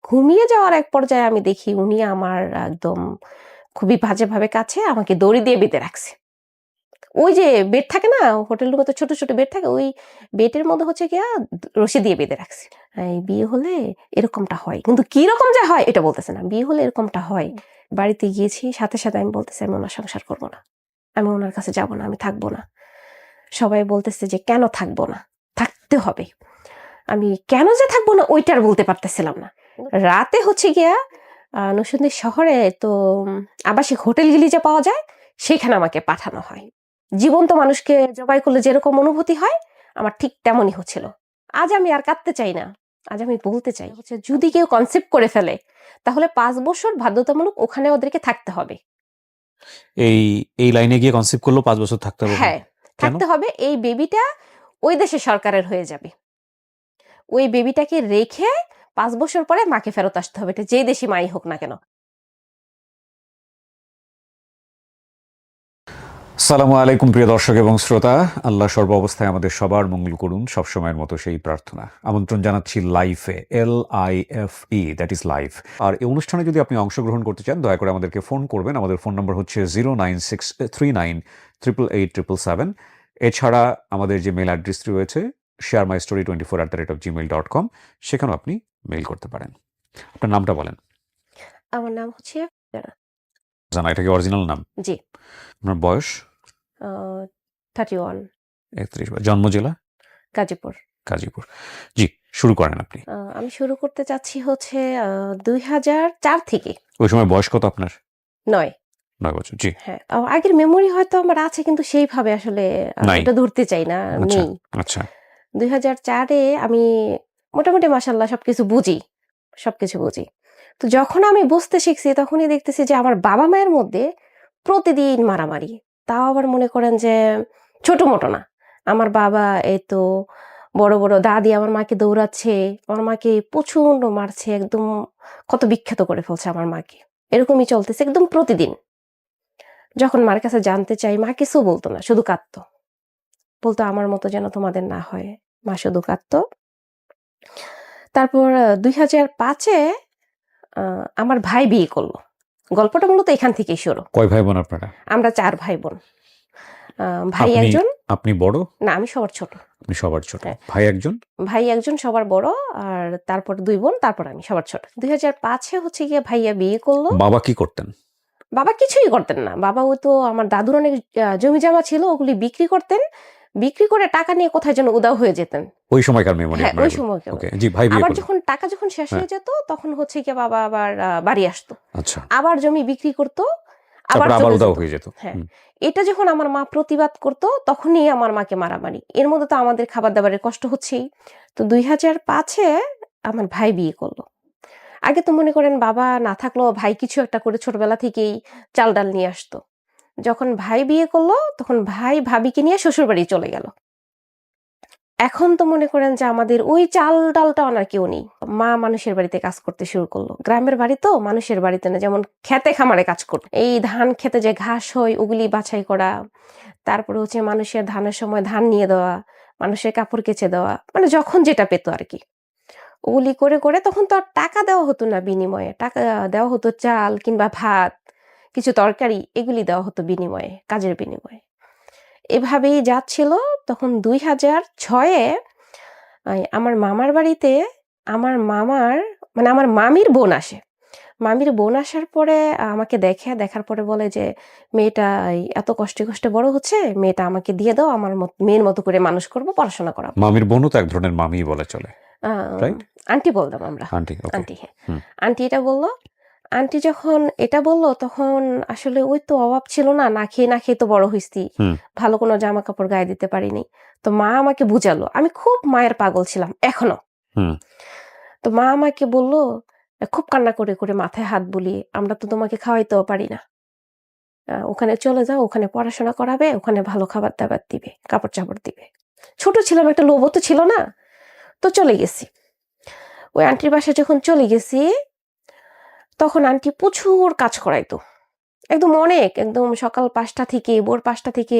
ঘুমিয়ে যাওয়ার এক পর্যায়ে আমি দেখি উনি আমার একদম খুবই বাজেভাবে কাছে আমাকে দড়ি দিয়ে বেঁধে রাখছে। ওই যে বেড থাকে না, হোটেল রুমে তো ছোট, ছোট বেড থাকে, ওই বেডের মধ্যে হচ্ছে গিয়া রশি দিয়ে বেঁধে রাখছে। এই বিয়ে হলে এরকমটা হয়। কিন্তু কিরকম যে হয় এটা বলতেছে না। বিয়ে হলে এরকমটা হয়। বাড়িতে গিয়েছি, সাথে, সাথে আমি বলতেছি আমি ওনার সংসার করব না। আমি ওনার কাছে যাব না, আমি থাকবো না। সবাই বলতেছে যে কেন থাকবো না? থাকতে হবে। আমি কেন যে থাকবো না ওইটা আর বলতে পারতেছিলাম না। রাতে হচ্ছে গিয়া নরসিংদী শহরে তো আবাসিক হোটেলগুলি যে পাওয়া যায় সেখানে আমাকে পাঠানো হয়। জীবন্ত মানুষকে জবাই করলে যেরকম অনুভূতি হয় আমার ঠিক তেমনই হচ্ছিল। আজ আমি আর কাঁদতে চাই না, আজ আমি বলতে চাই হচ্ছে যদি কেউ কনসেপ্ট করে ফেলে তাহলে 5 বছর বাধ্যতামূলক ওখানে ওদেরকে থাকতে হবে। এই এই লাইনে গিয়ে কনসেপ্ট করলো 5 বছর থাকতে হবে? হ্যাঁ, থাকতে হবে। এই বেবিটা ওই দেশের সরকারের হয়ে যাবে। ওই বেবিটাকে রেখে 5 বছর পরে মাকে ফেরত আসতে হবে, এটা যেই দেশি মাই হোক না কেন। আসসালামু আলাইকুম প্রিয় দর্শক এবং শ্রোতা, আল্লাহ সর্ব অবস্থায় আমাদের সবার মঙ্গল করুন, সবসময়ের মতো সেই প্রার্থনা। আমন্ত্রণ জানাচ্ছি লাইফে, LIFE, দ্যাট ইজ লাইফ। আর এই অনুষ্ঠানে যদি আপনি অংশগ্রহণ করতে চান দয়া করে আমাদেরকে ফোন করবেন। আমাদের ফোন নম্বর হচ্ছে 09639887777। এছাড়া আমাদের যে মেল অ্যাড্রেসটি রয়েছে sharemystory24@gmail.com, সেখানেও আপনি মেইল করতে পারেন। আপনার নামটা বলেন। আমার নাম হচ্ছে জানা, এটা কি অরিজিনাল নাম? জি। আপনার বয়স? 31। 31। জন্ম জেলা? গাজীপুর। গাজীপুর। জি, শুরু করেন আপনি। আমি শুরু করতে চাচ্ছি হচ্ছে 2004 থেকে। ওই সময় বয়স কত আপনার? 9। 9 বছর। জি। হ্যাঁ, আগের মেমোরি হয়তো আমার আছে কিন্তু সেইভাবে আসলে নাই। এটা ধরতে চাই না, আচ্ছা, নেই। আচ্ছা। 2004-এ আমি মোটামুটি মাশাআল্লাহ সবকিছু বুঝি। সবকিছু বুঝি। তো যখন আমি বুঝতে শিখছি তখনই দেখতেছি যে আমার বাবা-মায়ের মধ্যে প্রতিদিন মারামারি। তাও আবার মনে করেন যে ছোট-মোটো না। আমার বাবা এই তো বড়, বড় দাদি আমার মাকে দৌড়াচ্ছে, আমার মাকে প্রচন্ড মারছে, একদম ক্ষত বিখ্যাত করে ফেলছে আমার মাকে। এরকমই চলতেছে একদম প্রতিদিন। যখন মার কাছে জানতে চাই মা কিছু বলতো না, শুধু কাঁদতো। বলতো আমার মতো যেন তোমাদের না হয়। মা শুধু কাঁদতো। তারপর 2005-এ আ আমার ভাই বিয়ে করল। গল্পটা মূলত এখান থেকেই শুরু। কয় ভাই বোন আপনারা? আমরা 4 ভাই বোন। ভাই আপনি একজন। আপনি বড়? না, আমি সবার ছোট। আপনি সবার ছোট। হ্যাঁ। ভাই একজন? ভাই একজন সবার বড়, আর তারপর 2 বোন, তারপর আমি সবার ছোট। 2005-এ হচ্ছে গিয়ে ভাইয়া বিয়ে করল। বাবা কি করতেন? বাবা কিছুই করতেন না। বাবা ওই তো আমার দাদুর অনেক জমি-জমা ছিল, ওগুলি বিক্রি করতেন। বিক্রি করে টাকা নিয়ে কোথায় যেন উধাও হয়ে যেতেন। ওই সময়কার মেমোরি হ্যাঁ, আপনার ওই এগুলো? সময়কার। ওকে, জি, ভাই বিয়ে আবার করলেন। যখন টাকা শেষ হ্যাঁ। হয়ে যেত তখন হচ্ছে গিয়ে বাবা আবার বাড়ি আসতো। আচ্ছা। আবার জমি বিক্রি করত, আবার তারপর আবার চলে উধাও যেত। হয়ে যেত। হ্যাঁ, এটা যখন আমার মা প্রতিবাদ করত তখনই আমার মাকে মারামারি। এর মধ্যে তো আমাদের খাবার-দাবারের কষ্ট হচ্ছেই। তো 2005-এ আমার ভাই বিয়ে করল। আগে তো মনে করেন বাবা না থাকলেও ভাই কিছু একটা করে ছোটবেলা থেকেই চাল-ডাল নিয়ে আসতো। যখন ভাই বিয়ে করল তখন ভাই ভাবিকে নিয়ে শ্বশুরবাড়ি চলে গেল। এখন তো মনে করেন যে আমাদের ওই চাল-ডালটাও আর কেউ নেই। মা মানুষের বাড়িতে কাজ করতে শুরু করলো। গ্রামের বাড়ি তো, মানুষের বাড়িতে না, যেমন খেতে খামারে কাজ করত। এই ধান খেতে যে ঘাস হয় ওগুলি বাছাই করা। তারপরে হচ্ছে মানুষের ধানের সময় ধান নিয়ে দেওয়া, মানুষের কাপড় কেচে দেওয়া। মানে যখন যেটা পেত আরকি। ওগুলি করে, করে তখন তো আর টাকা দেওয়া হতো না বিনিময়ে। টাকা দেওয়া হতো চাল কিংবা ভাত, কিছু তরকারি, এগুলি দেওয়া হতো বিনিময়ে, কাজের বিনিময়ে। এভাবেই যাচ্ছিল। তখন 2006-এ আমার মামার বাড়িতে আমার মামার মানে আমার মামির বোন আসে। মামির বোন আসার পরে আমাকে দেখে, দেখার পরে বলে যে, "মেয়েটা এত কষ্টে, কষ্টে বড় হচ্ছে, মেয়েটা আমাকে দিয়ে দাও, আমার মেয়ের মতো করে মানুষ করব, পড়াশোনা করাবো।" মামির বোনও তো এক ধরনের মামিই বলা চলে, আ রাইট? আন্টি বলতাম আমরা। আন্টি, ওকে। আন্টি, হ্যাঁ। হুম। আন্টি এটা বলল। আন্টি যখন এটা বলল তখন আসলে ওই তো অভাব ছিল না, না খেয়ে না খেয়ে তো বড় হইছি। হুম। ভালো কোনো জামা-কাপড় গায়ে দিতে পারিনি। তো মা আমাকে বুঝালো। আমি খুব মায়ের পাগল ছিলাম, এখনো। হুম। তো মা আমাকে বলল, খুব কান্না করে, করে মাথায় হাত বুলিয়ে, "আমরা তো তোমাকে খাওয়াইতেও পারি না। ওখানে চলে যাও, ওখানে পড়াশোনা করাবে, ওখানে ভালো খাবার-দাবার দিবে, কাপড়-চাপড় দিবে।" ছোট ছিলাম, একটা লোভও তো ছিল না। তো চলে গেছি। ওই আন্টির বাসায় যখন চলে গেছি, তখন আন্টি প্রচুর কাজ করাইতো। একদম অনেক, একদম সকাল ৫টা থেকে, ভোর ৫টা থেকে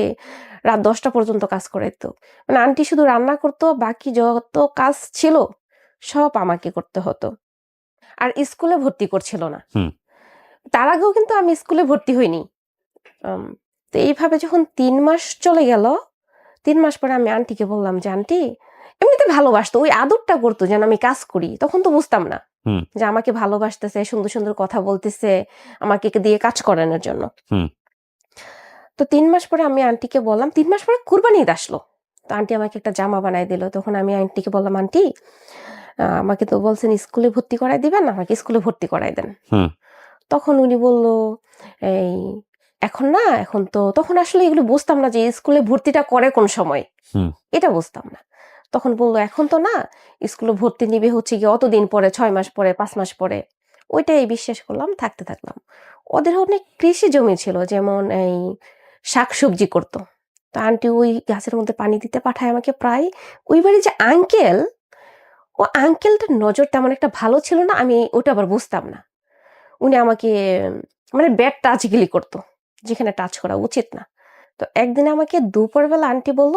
রাত ১০টা পর্যন্ত কাজ করাইতো। মানে আন্টি শুধু রান্না করতো, বাকি যত কাজ ছিল সব আমাকে করতে হতো। আর স্কুলে ভর্তি করছিল না। হুম। তার আগেও কিন্তু আমি স্কুলে ভর্তি হইনি। তো এইভাবে যখন ৩ মাস চলে গেল, ৩ মাস পরে আমি আন্টিকে বললাম যে, "আন্টি" এমনিতে ভালোবাসতো, ওই আদরটা করতো যেন আমি কাজ করি। তখন তো বুঝতাম না হুম। যে আমাকে ভালোবাসতেছে, সুন্দর, সুন্দর কথা বলতেছে আমাকে দিয়ে কাজ করানোর জন্য। হুম। তো ৩ মাস পরে আমি আন্টিকে বললাম, ৩ মাস পরে কুরবানি ঈদ আসলো। তো আন্টি আমাকে একটা জামা বানায় দিল। তখন আমি আন্টিকে বললাম, "আন্টি আমাকে তো বলছেন স্কুলে ভর্তি করায় দিবেন, আমাকে স্কুলে ভর্তি করায় দেন।" হুম। তখন উনি বলল, "এই এখন না, এখন তো" তখন আসলে এগুলো বুঝতাম না যে স্কুলে ভর্তিটা করে কোন সময়। হুম। এটা বুঝতাম না। তখন বলল, "এখন তো না, স্কুলে ভর্তি নিবে হচ্ছে গিয়ে অতদিন পরে, ৬ মাস পরে, ৫ মাস পরে।" ওইটাই বিশ্বাস করলাম, থাকতে থাকলাম। ওদের অনেক কৃষি জমি ছিল, যেমন এই শাকসবজি করত। তো আন্টি ওই গাছের মধ্যে পানি দিতে পাঠায় আমাকে প্রায়। ওই বাড়ির যে আঙ্কেল, ও আঙ্কেলটার নজর তেমন একটা ভালো ছিল না, আমি ওটা আবার বুঝতাম না। উনি আমাকে মানে ব্যাড টাচগিলি করত, যেখানে টাচ করা উচিত না। তো একদিন আমাকে দুপুরবেলা আন্টি বলল,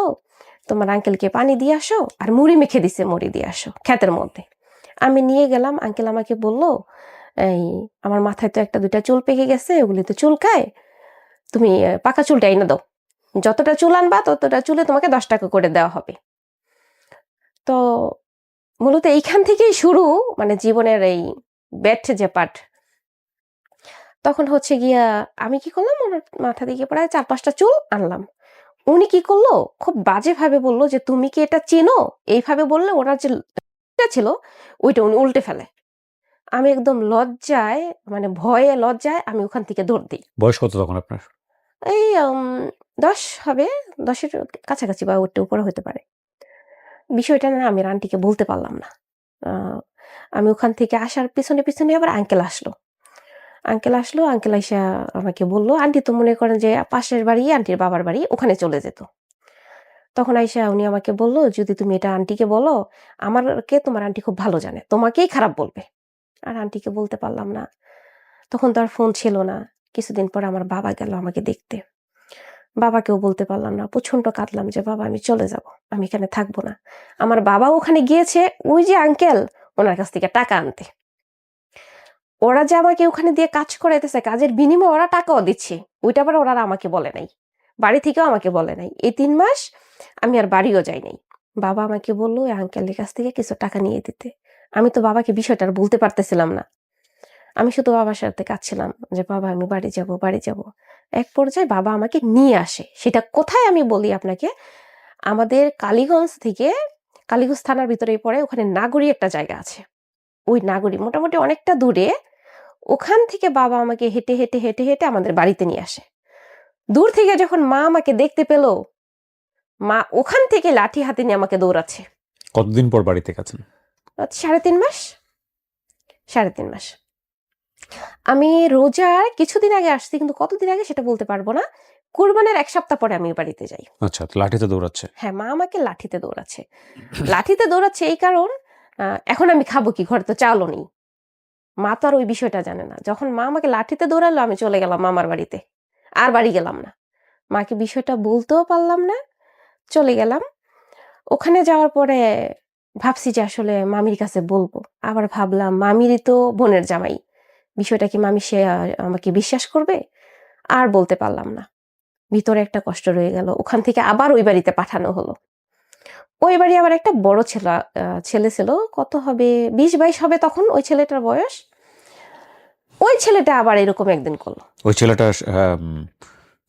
"তোমার আঙ্কেলকে পানি দিয়ে আসো, আর মুড়ি মেখে দিছে, মুড়ি দিয়ে আসো ক্ষেতের মধ্যে।" আমি নিয়ে গেলাম। আঙ্কেল আমাকে বলল, "এই আমার মাথায় তো ১টা ২টা চুল পেকে গেছে, ওগুলি তো চুলকায়, তুমি পাকা চুলটা এনে দাও। যতটা চুল আনবা ততটা চুলে তোমাকে ১০ টাকা করে দেওয়া হবে।" তো মূলত এইখান থেকেই শুরু, মানে জীবনের এই ব্যাড যে পার্ট। তখন হচ্ছে গিয়া আমি কি করলাম, ওনার মাথা থেকে প্রায় ৪-৫টা চুল আনলাম। উনি কি করলো, খুব বাজেভাবে বলল যে, "তুমি কি এটা চেনো?" এইভাবে বললে ওনার যে ছিল ওইটা উনি উল্টে ফেলে। আমি একদম লজ্জায়, মানে ভয়ে লজ্জায় আমি ওখান থেকে দৌড় দিই। বয়স কত তখন আপনার? এই ১০ হবে, ১০ এর কাছাকাছি বা ওর উপরে হতে পারে। বিষয়টা না আমি আন্টিকে বলতে পারলাম না। আ আমি ওখান থেকে আসার পিছনে আবার আঙ্কেল আসলো। আঙ্কেল আইসা আমাকে বলল, আন্টি তো মনে করেন যে পাশের বাড়ি, আন্টির বাবার বাড়ি, ওখানে চলে যেত। তখন আইসা উনি আমাকে বলল, "যদি তুমি এটা আন্টিকে বলো, আমারকে তোমার আন্টি খুব ভালো জানে। তোমাকেই খারাপ বলবে।" আর আন্টিকে বলতে পারলাম না। তখন তো আর ফোন ছিল না। কিছুদিন পর আমার বাবা গেল আমাকে দেখতে। বাবাকেও বলতে পারলাম না। প্রচন্ড কাঁদলাম যে, "বাবা আমি চলে যাব। আমি এখানে থাকব না।" আমার বাবাও ওখানে গিয়েছে ওই যে আঙ্কেল, ওনার কাছ থেকে টাকা আনতে। ওরা যে আমাকে ওখানে দিয়ে কাজ করাইতেছে, কাজের বিনিময়ে ওরা টাকাও দিচ্ছে। ওইটা আবার ওরা আমাকে বলে নাই। বাড়ি থেকেও আমাকে বলে নাই। এই ৩ মাস আমি আর বাড়িও যাই নাই। বাবা আমাকে বলল ওই আঙ্কেলের কাছ থেকে কিছু টাকা নিয়ে দিতে। আমি তো বাবাকে বিষয়টা আর বলতে পারতেছিলাম না। আমি শুধু বাবার সাথে কাঁদছিলাম যে, "বাবা আমি বাড়ি যাব, বাড়ি যাব।" এক পর্যায়ে বাবা আমাকে নিয়ে আসে। সেটা কোথায় আমি বলি আপনাকে, আমাদের কালীগঞ্জ থানার ভিতরেই পড়ে, ওখানে নাগরী একটা জায়গা আছে। ওই নাগরী মোটামুটি অনেকটা দূরে। ওখান থেকে বাবা আমাকে হেঁটে আমাদের বাড়িতে নিয়ে আসে। দূর থেকে যখন মা আমাকে দেখতে পেল, মা ওখান থেকে লাঠি হাতে নিয়ে আমাকে দৌড়াচ্ছে। কতদিন পর বাড়িতে গেছেন? ৩.৫ মাস, ৩.৫ মাস। আমি রোজার কিছুদিন আগে আসছি, কিন্তু কতদিন আগে সেটা বলতে পারব না। কুরবানের ১ সপ্তাহ পরে আমি বাড়িতে যাই। আচ্ছা, তো লাঠিতে দৌড়াচ্ছে। হ্যাঁ, মা আমাকে লাঠিতে দৌড়াচ্ছে। লাঠিতে দৌড়াচ্ছে এই কারণ, এখন আমি খাবো কি? ঘরে তো চালও নেই। মা তো আর ওই বিষয়টা জানে না। যখন মা আমাকে লাঠিতে দৌড়ালো, আমি চলে গেলাম মামার বাড়িতে। আর বাড়ি গেলাম না। মাকে বিষয়টা বলতেও পারলাম না। চলে গেলাম। ওখানে যাওয়ার পরে ভাবছি যে আসলে মামির কাছে বলবো। আবার ভাবলাম মামিরই তো বোনের জামাই। বিষয়টা কি মামি সে আমাকে বিশ্বাস করবে? আর বলতে পারলাম না। ভিতরে একটা কষ্ট রয়ে গেল। ওখান থেকে আবার ওই বাড়িতে পাঠানো হলো। ওই বাড়ি আবার একটা বড় ছেলে ছিল। কত হবে? ২০-২২ হবে তখন ওই ছেলেটার বয়স। ওই ছেলেটা আবার এরকম একদিন করল। ওই ছেলেটা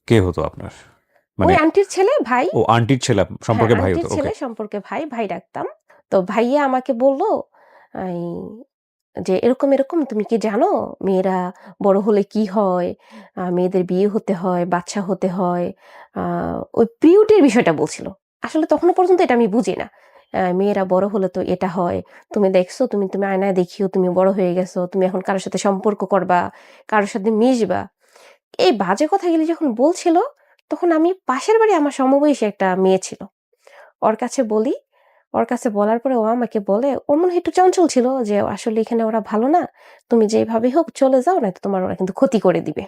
কে হতো আপনার? ওই মানে আন্টির ছেলে, ভাই। ও আন্টির ছেলে হ্যাঁ, সম্পর্কে ভাই আন্টির হতো। ওকে। ছেলে সম্পর্কে ভাই, ভাই ডাকতাম। তো ভাইয়া আমাকে বলল, এই যে এরকম তুমি কি জানো মেয়েরা বড় হলে কি হয়? মেয়েদের বিয়ে হতে হয়, বাচ্চা হতে হয়। আ ওই পিরিয়ডের বিষয়টা বলছিল। আসলে তখনো পর্যন্ত এটা আমি বুঝি না। মেয়েরা বড় হলে তো এটা হয়। তুমি দেখছো, তুমি আয়নায় দেখিও তুমি বড় হয়ে গেছো। তুমি এখন কারো সাথে সম্পর্ক করবা, কারো সাথে মিশবা। এই বাজে কথাগুলি যখন বলছিল, তখন আমি পাশের বাড়ি আমার সমবয়সী একটা মেয়ে ছিল। ওর কাছে বলি। ওর কাছে বলার পরে ও আমাকে বলে, ওর মনে হয় একটু চঞ্চল ছিল যে আসলে এখানে ওরা ভালো না। তুমি যেভাবে হোক চলে যাও, নয়তো তোমার ওরা কিন্তু ক্ষতি করে দিবে।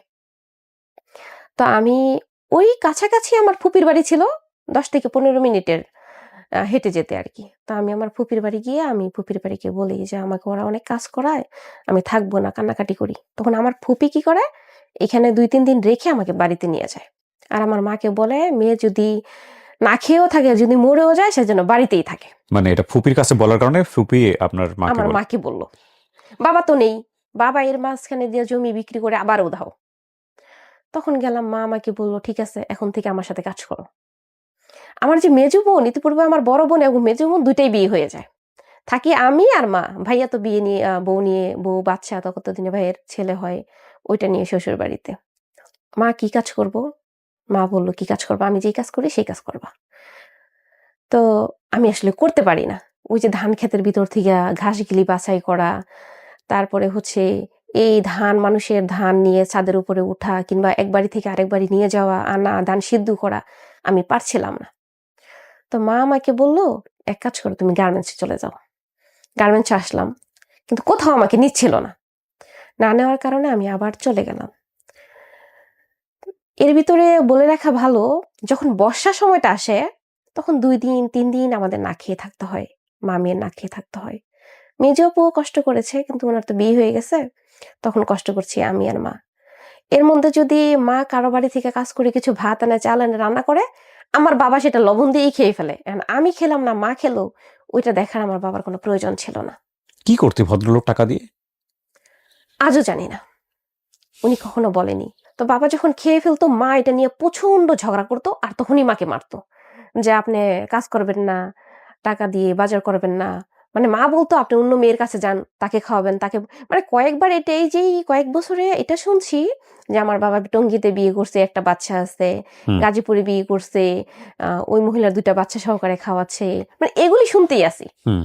তো আমি ওই কাছাকাছি আমার ফুপির বাড়ি ছিল ১০ থেকে ১৫ মিনিটের। হেঁটে যেতে আরকি। তো আমি আমার ফুপির বাড়ি গিয়ে আমি ফুপির বাড়িকে বলি যে, "আমাকে ওরা অনেক কাজ করায়, আমি থাকবো না।" কান্নাকাটি করি। তখন আমার ফুপি কি করে? এখানে ২-৩ দিন রেখে আমাকে বাড়িতে নিয়ে যায়। আর আমার মাকে বলে, "মেয়ে যদি না খেয়েও থাকে, যদি মরেও যায় সে যেন বাড়িতেই থাকে।" মানে এটা ফুপির কাছে বলার কারণে ফুপি আপনার মাকে আমার বলে। মাকে বলল। বাবা তো নেই। বাবা এর মাঝখানে দিয়ে জমি বিক্রি করে আবার উধাও। তখন গেলাম, মা আমাকে বলল, "ঠিক আছে, এখন থেকে আমার সাথে কাজ করো।" আমার যে মেজো বোন, ইতিপূর্বে আমার বড় বোন এবং মেজো বোন ২ টাই বিয়ে হয়ে যায়। থাকি আমি আর মা। ভাইয়া তো বিয়ে নিয়ে বউ বাচ্চা ততদিনে ভাইয়ের ছেলে হয়। ওইটা নিয়ে শ্বশুর বাড়িতে। মা কি কাজ করব? মা বলল, "কি কাজ করবা? আমি যেই কাজ করি সেই কাজ করবা।" তো আমি আসলে করতে পারি না। ওই যে ধান ক্ষেতের ভিতর থিকা ঘাসগুলি বাছাই করা, তারপরে হচ্ছে এই মানুষের ধান নিয়ে ছাদের উপরে উঠা কিংবা এক বাড়ি থেকে আরেক বাড়ি নিয়ে যাওয়া, আনা, ধান সিদ্ধ করা আমি পারছিলাম না। তো মা আমাকে বলল, "এক কাজ করো, তুমি গার্মেন্টসে চলে যাও।" গার্মেন্টসে আসলাম। কিন্তু কোথাও আমাকে নিচ্ছিল না। না নেওয়ার কারণে আমি আবার চলে গেলাম। এর ভিতরে বলে রাখা ভালো, যখন বর্ষার সময়টা আসে, তখন ২ দিন ৩ দিন আমাদের না খেয়ে থাকতে হয়। মা-মেয়ের না খেয়ে থাকতে হয়। মেজো আপুও কষ্ট করেছে, কিন্তু উনার তো বিয়ে হয়ে গেছে। তখন কষ্ট করছি আমি আর মা। এর মধ্যে যদি মা কারো বাড়ি থেকে কাজ করে কিছু ভাত এনে, চাল এনে রান্না করে, আমার বাবা সেটা লবণ দিয়েই খেয়ে ফেলে। এখন আমি খেলাম না, মা খেলো, ওইটা দেখার আমার বাবার কোনো প্রয়োজন ছিল না। কি করতে ভদ্রলোক টাকা দিয়ে? আজও জানি না। উনি কখনো বলেনি। তো বাবা যখন খেয়ে ফেলতো, মা এটা নিয়ে প্রচন্ড ঝগড়া করতো আর তখনই মাকে মারতো। যে, "আপনি কাজ করবেন না, টাকা দিয়ে বাজার করবেন না।" মানে মা বলতো, "আপনি অন্য মেয়ের কাছে যান, তাকে খাওয়াবেন, তাকে।" মানে কয়েকবার এটা এই যে এই কয়েক বছরে এটা শুনছি যে, আমার বাবা টঙ্গীতে বিয়ে করছে, একটা বাচ্চা আছে। হুম, গাজীপুরে বিয়ে করছে, ওই মহিলার ২ টা বাচ্চা সহকারে খাওয়াচ্ছে। মানে এগুলি শুনতেই আছি। হুম।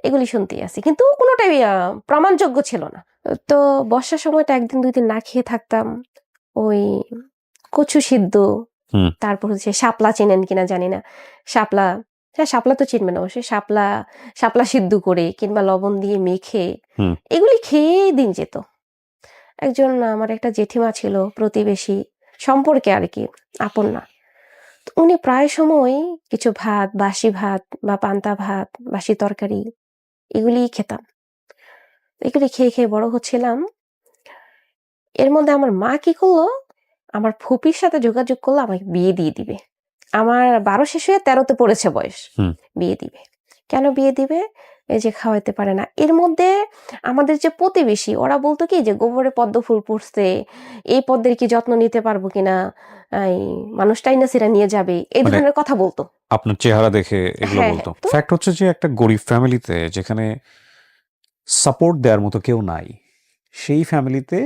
এগুলি শুনতেই আছি। কিন্তু কোনটাই প্রমাণযোগ্য ছিল না। তো বর্ষার সময়টা ১ দিন ২ দিন না খেয়ে থাকতাম। ওই কচু সিদ্ধ, হুম, তারপর হচ্ছে শাপলা চেনেন কিনা জানি না। শাপলা, হ্যাঁ, শাপলা তো চিনবেন অবশ্যই। শাপলা সিদ্ধ করে কিংবা লবণ দিয়ে মেখে হুম। এগুলি খেয়েই দিন যেত। একজন আমার একটা জেঠিমা ছিল, প্রতিবেশী, সম্পর্কে আরকি, আপন না। তো উনি প্রায় সময়ই কিছু ভাত, বাসি ভাত বা পান্তা ভাত, বাসি তরকারি এগুলিই খেতাম। এগুলি খেয়ে, খেয়ে বড় হচ্ছিলাম। এর মধ্যে আমার মা কি করলো? আমার ফুপির সাথে যোগাযোগ করলো আমাকে বিয়ে দিয়ে দিবে। আমার ১২ শেষ হয়ে ১৩ তে পড়েছে বয়স। হুম। বিয়ে দিবে। কেন বিয়ে দিবে? এই যে খাওয়াইতে পারে না। এর মধ্যে আমাদের যে প্রতিবেশী ওরা বলতো কি যে গোবরে পদ্ম ফুল ফুটছে, এই পদ্মের কি যত্ন নিতে পারবো কিনা? এই মানুষটাই না ছেড়ে নিয়ে যাবে। এই মানে ধরনের কথা বলতো। আপনার চেহারা দেখে এগুলো হ্যাঁ, বলতো। হ্যাঁ। তো ফ্যাক্ট হচ্ছে যে একটা গরিব ফ্যামিলিতে যেখানে সাপোর্ট দেওয়ার মতো কেউ নাই, সেই ফ্যামিলিতে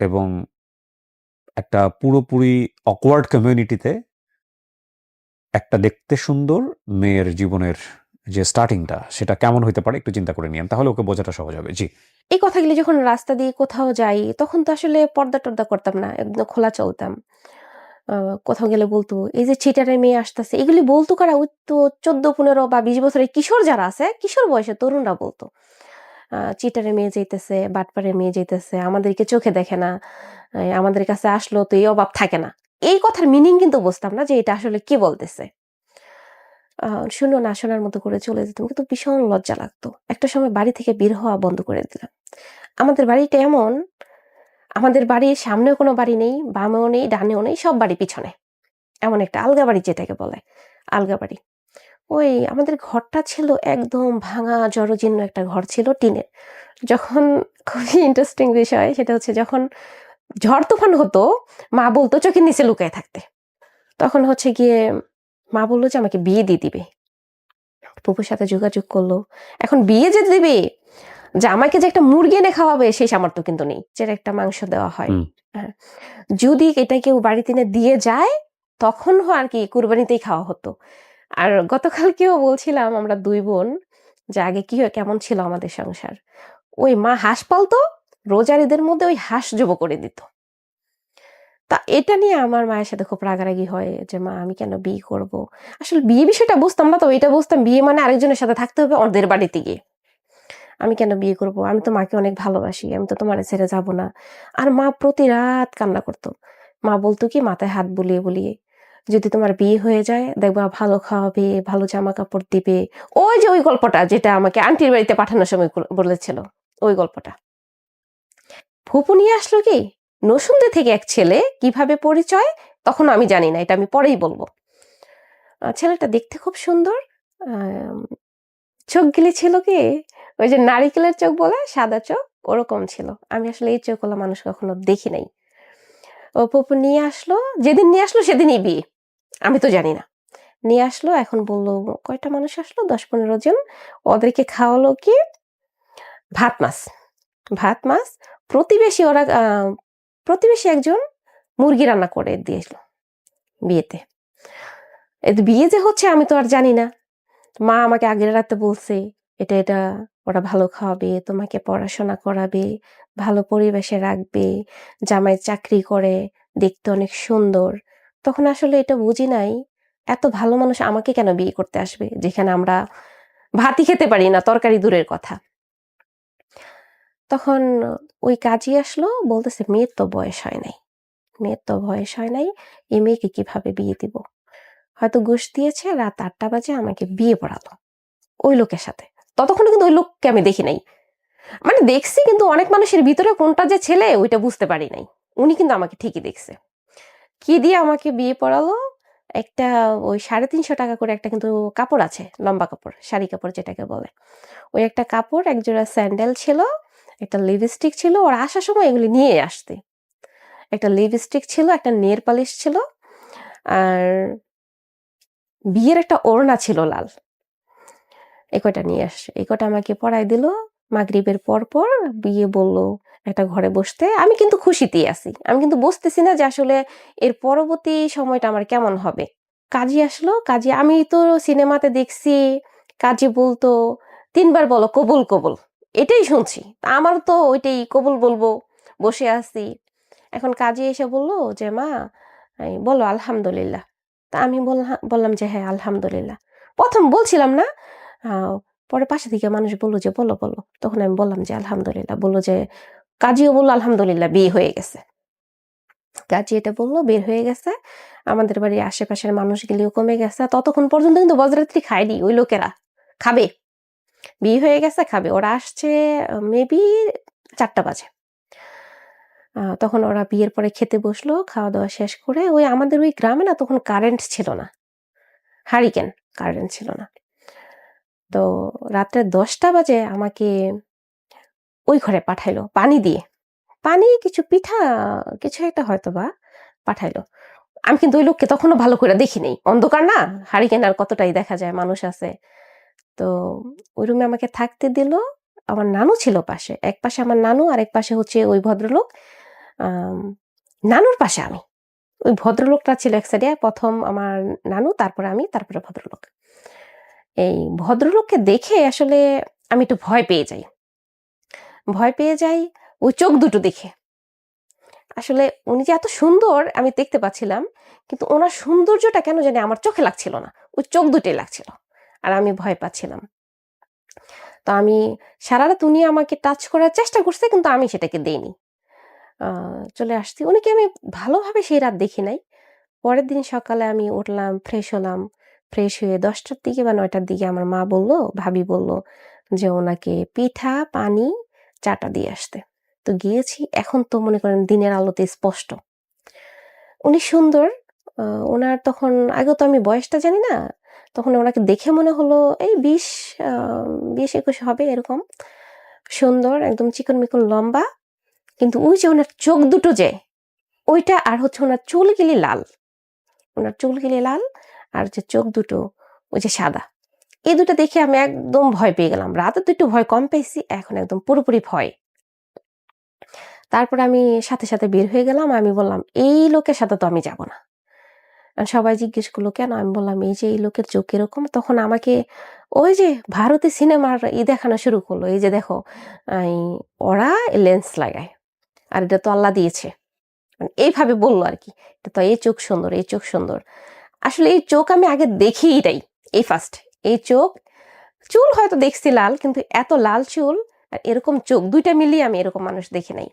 এবং একটা পুরোপুরি অকওয়ার্ড কমিউনিটিতে একটা দেখতে সুন্দর মেয়ের জীবনের যে স্টার্টিংটা সেটা কেমন হইতে পারে একটু চিন্তা করে নিয়েন। তাহলে ওকে বোঝাটা সহজ হবে। জি। এই কথাগুলি যখন রাস্তা দিয়ে কোথাও যাই তখন তো আসলে পর্দা-টর্দা করতাম না। একদম খোলা চলতাম। আ কোথাও গেলে বলতো, "এই যে চিটারের মেয়ে আসতেছে।" এগুলি বলতো কারা? ওই তো ১৪-১৫ বা ২০ বছরের কিশোর যারা আছে, কিশোর বয়সের তরুণরা বলতো। চিটারের মেয়ে যাইতেছে, বাটপাড়ের মেয়ে যাইতেছে, আমাদেরকে চোখে দেখে না। আমাদের কাছে আসলো তো এই অভাব থাকে না। এই কথার মিনিং কিন্তু বুঝতাম না যে এটা আসলে কি বলতেছে। আ শুনো না শোনার মতো করে চলে যেতাম। কিন্তু ভীষণ লজ্জা লাগতো। একটা সময় বাড়ি থেকে বের হওয়া বন্ধ করে দিলাম। আমাদের বাড়িটা এমন, আমাদের বাড়ির সামনেও কোনো বাড়ি নেই, বামেও নেই, ডানেও নেই, সব বাড়ি পিছনে। এমন একটা আলগা বাড়ি যেটাকে বলে, আলগা বাড়ি। ওই আমাদের ঘরটা ছিল একদম ভাঙা জরাজীর্ণ একটা ঘর ছিল টিনের। যখন খুবই ইন্টারেস্টিং বিষয় সেটা হচ্ছে যখন ঝড় তুফান হতো, মা বলত চোখের নিচে লুকায়ে থাকতে। তখন হচ্ছে গিয়ে মা বলল যে আমাকে বিয়ে দিয়ে দিবে। ফুপুর সাথে যোগাযোগ করল। এখন বিয়ে যে দিবে, যে আমাকে যে একটা মুরগি এনে খাওয়াবে সেই সামর্থ্য কিন্তু নেই। যে একটা মাংস দেওয়া হয়। হুম। হ্যাঁ। যদি এটা কেউ বাড়িতে এনে দিয়ে যায়, তখন আর কি কুরবানিতেই খাওয়া হতো। আর গতকালকেও বলছিলাম আমরা ২ বোন যে আগে কেমন ছিল আমাদের সংসার। ওই মা হাঁস পালতো, রোজার ঈদের মধ্যে ওই হাঁস জবাই করে দিত। তা এটা নিয়ে আমার মায়ের সাথে খুব রাগারাগি হয় যে, "মা আমি কেন বিয়ে করব?" আসলে বিয়ে বিষয়টা বুঝতাম না তো, এটা বুঝতাম বিয়ে মানে আরেকজনের সাথে থাকতে হবে ওদের বাড়িতে গিয়ে। আমি কেন বিয়ে করব? আমি তো মাকে অনেক ভালোবাসি। আমি তো তোমারে ছেড়ে যাব না। আর মা প্রতি রাত কান্না করত। মা বলত কি মাথায় হাত বুলিয়ে, বুলিয়ে, যদি তোমার বিয়ে হয়ে যায় দেখবা ভালো খাওয়াবে, ভালো জামা কাপড় দিবে। ওই যে ওই গল্পটা যেটা আমাকে আন্টির বাড়িতে পাঠানোর সময় বলেছিল, ওই গল্পটা। ফুপু নিয়ে আসলো কি নসুন্দে থেকে এক ছেলে, কিভাবে পরিচয় তখন আমি জানি না, এটা আমি পরেই বলবো। ছেলেটা দেখতে খুব সুন্দর, চোখগুলি ছিল কি ওই যে নারিকেলের চোখ বলে, সাদা চোখ, ওরকম ছিল। আমি আসলে এই চোখওয়ালা মানুষ কখনো দেখি নাই। ও ফুপু নিয়ে আসলো, যেদিন নিয়ে আসলো সেদিনই বিয়ে, আমি তো জানি না। নিয়ে আসলো, এখন বললো কয়টা মানুষ আসলো, 10-15 জন। ওদেরকে খাওয়ালো কি ভাত মাছ, ভাত মাছ। প্রতিবেশী ওরা প্রতিবেশী একজন মুরগি রান্না করে দিয়েছিল বিয়েতে। বিয়ে যে হচ্ছে আমি তো আর জানি না। মা আমাকে আগের রাতে বলছে এটা এটা ওরা ভালো খাওয়াবে, তোমাকে পড়াশোনা করাবে, ভালো পরিবেশে রাখবে, জামাই চাকরি করে, দেখতে অনেক সুন্দর। তখন আসলে এটা বুঝি নাই এত ভালো মানুষ আমাকে কেন বিয়ে করতে আসবে, যেখানে আমরা ভাতই খেতে পারি না, তরকারি দূরের কথা। তখন ওই কাজী আসলো, বলতেছে মেয়ের তো বয়স হয় নাই, মেয়ের তো বয়স হয় নাই, এই মেয়েকে কিভাবে বিয়ে দিব। হয়তো ঘুষ দিয়েছে, রাত 8টা বাজে আমাকে বিয়ে পড়ালো ওই লোকের সাথে। ততক্ষণে কিন্তু ওই লোককে আমি দেখি নাই, মানে দেখছি কিন্তু অনেক মানুষের ভিতরে কোনটা যে ছেলে ওইটা বুঝতে পারি নাই। উনি কিন্তু আমাকে ঠিকই দেখছে। কি দিয়ে আমাকে বিয়ে পড়ালো, একটা ওই 350 টাকা করে একটা কিন্তু কাপড় আছে, লম্বা কাপড়, শাড়ি কাপড় যেটাকে বলে, ওই একটা কাপড়, একজোড়া স্যান্ডেল ছিল, একটা লিপস্টিক ছিল, ওর আসার সময় এগুলি নিয়ে আসতে। একটা লিপস্টিক ছিল, একটা নেল পালিশ ছিল, আর বিয়ের একটা ওড়না ছিল লাল। এই কয়টা নিয়ে আসছে, এই কয়টা আমাকে পরাই দিল। মাগরিবের পর পর বিয়ে বললো একটা ঘরে বসতে। আমি কিন্তু খুশিতেই আছি, আমি কিন্তু বুঝতেছি না যে আসলে এর পরবর্তী সময়টা আমার কেমন হবে। কাজী আসলো, কাজী আমি তো সিনেমাতে দেখছি, কাজী বলতো 3বার বলো কবুল কবুল, এটাই শুনছি। আমার তো ওইটাই কবুল বলবো, বসে আছি। এখন কাজী এসে বললো যে মা এই বলো আলহামদুলিল্লাহ। তা আমি বললাম যে হ্যাঁ আলহামদুলিল্লাহ। প্রথম বলছিলাম না, পরে পাশে থেকে মানুষ বললো যে বলো বলো, তখন আমি বললাম যে আলহামদুলিল্লাহ। বললো যে কাজীও বললো আলহামদুলিল্লাহ বিয়ে হয়ে গেছে। কাজী এটা বললো বের হয়ে গেছে, আমাদের বাড়ির আশেপাশের মানুষগুলিও কমে গেছে। ততক্ষণ পর্যন্ত কিন্তু বজরাত্রি খায়নি ওই লোকেরা, খাবে, বিয়ে হয়ে গেছে খাবে। ওরা আসছে মেবি 4টা বাজে। তখন ওরা বিয়ের পরে খেতে বসলো, খাওয়া দাওয়া শেষ করে। ওই আমাদের ওই গ্রামে না তখন কারেন্ট ছিল না, হারিকেন, কারেন্ট ছিল না। তো রাত্রে 10টা বাজে আমাকে ওই ঘরে পাঠাইলো পানি দিয়ে, পানি কিছু পিঠা কিছু একটা হয়তো বা পাঠাইলো। আমি কিন্তু ওই লোককে তখনও ভালো করে দেখি নাই, অন্ধকার না, হারিকেন আর কতটাই দেখা যায়, মানুষ আছে। তো ওই রুমে আমাকে থাকতে দিল। আমার নানু ছিল পাশে, এক পাশে আমার নানু আর এক পাশে হচ্ছে ওই ভদ্রলোক। নানুর পাশে আমি, ওই ভদ্রলোকটা ছিল এক সাইডে, প্রথম আমার নানু, তারপরে আমি, তারপরে ভদ্রলোক। এই ভদ্রলোককে দেখে আসলে আমি একটু ভয় পেয়ে যাই, ভয় পেয়ে যাই ওই চোখ দুটো দেখে। আসলে উনি যে এত সুন্দর আমি দেখতে পাচ্ছিলাম, কিন্তু ওনার সৌন্দর্যটা কেন জানি আমার চোখে লাগছিল না, ওই চোখ দুটোই লাগছিল, আর আমি ভয় পাচ্ছিলাম। তো আমি সারা রাত উনি আমাকে টাচ করার চেষ্টা করছে, কিন্তু আমি সেটাকে দেইনি, চলে আসছি। উনিকে আমি ভালোভাবে সেই রাত দেখি নাই। পরের দিন সকালে আমি উঠলাম, ফ্রেশ হলাম, ফ্রেশ হয়ে 10টার দিকে বা 9টার দিকে আমার মা বলল, ভাবি বলল যে ওনাকে পিঠা, পানি, চাটা দিয়ে আসতে। তো গিয়েছি, এখন তো মনে করেন দিনের আলোতে স্পষ্ট উনি সুন্দর। ওনার তখন, আগে তো আমি বয়সটা জানি না, তখন ওনাকে দেখে মনে হলো এই 20-21 হবে এরকম। সুন্দর, একদম চিকন মিকন লম্বা, কিন্তু ওই যে ওনার চোখ দুটো যে ওইটা, আর হচ্ছে ওনার চুলগুলি লাল, ওনার চুলগুলি লাল, আর যে চোখ দুটো ওই যে সাদা, এই দুটো দেখে আমি একদম ভয় পেয়ে গেলাম। রাতে তো একটু ভয় কম পেয়েছি, এখন একদম পুরোপুরি ভয়। তারপরে আমি সাথে সাথে বের হয়ে গেলাম। আমি বললাম এই লোকের সাথে তো আমি যাব না। আর সবাই জিজ্ঞেস করলো কেন, আমি বললাম এই যে এই লোকের চোখ এরকম। তখন আমাকে ওই যে ভারতীয় সিনেমার দেখানো শুরু করলো, এই যে দেখো এই ওরা লেন্স লাগায়, আর এটা তো আল্লাহ দিয়েছে, মানে এইভাবে বললো আর কি, এটা তো এই চোখ সুন্দর, এই চোখ সুন্দর। আসলে এই চোখ আমি আগে দেখিই নাই, এই ফার্স্ট এই চোখ। চুল হয়তো দেখছি লাল, কিন্তু এত লাল চুল আর এরকম চোখ দুইটা মিলিয়ে আমি এরকম মানুষ দেখি নাই।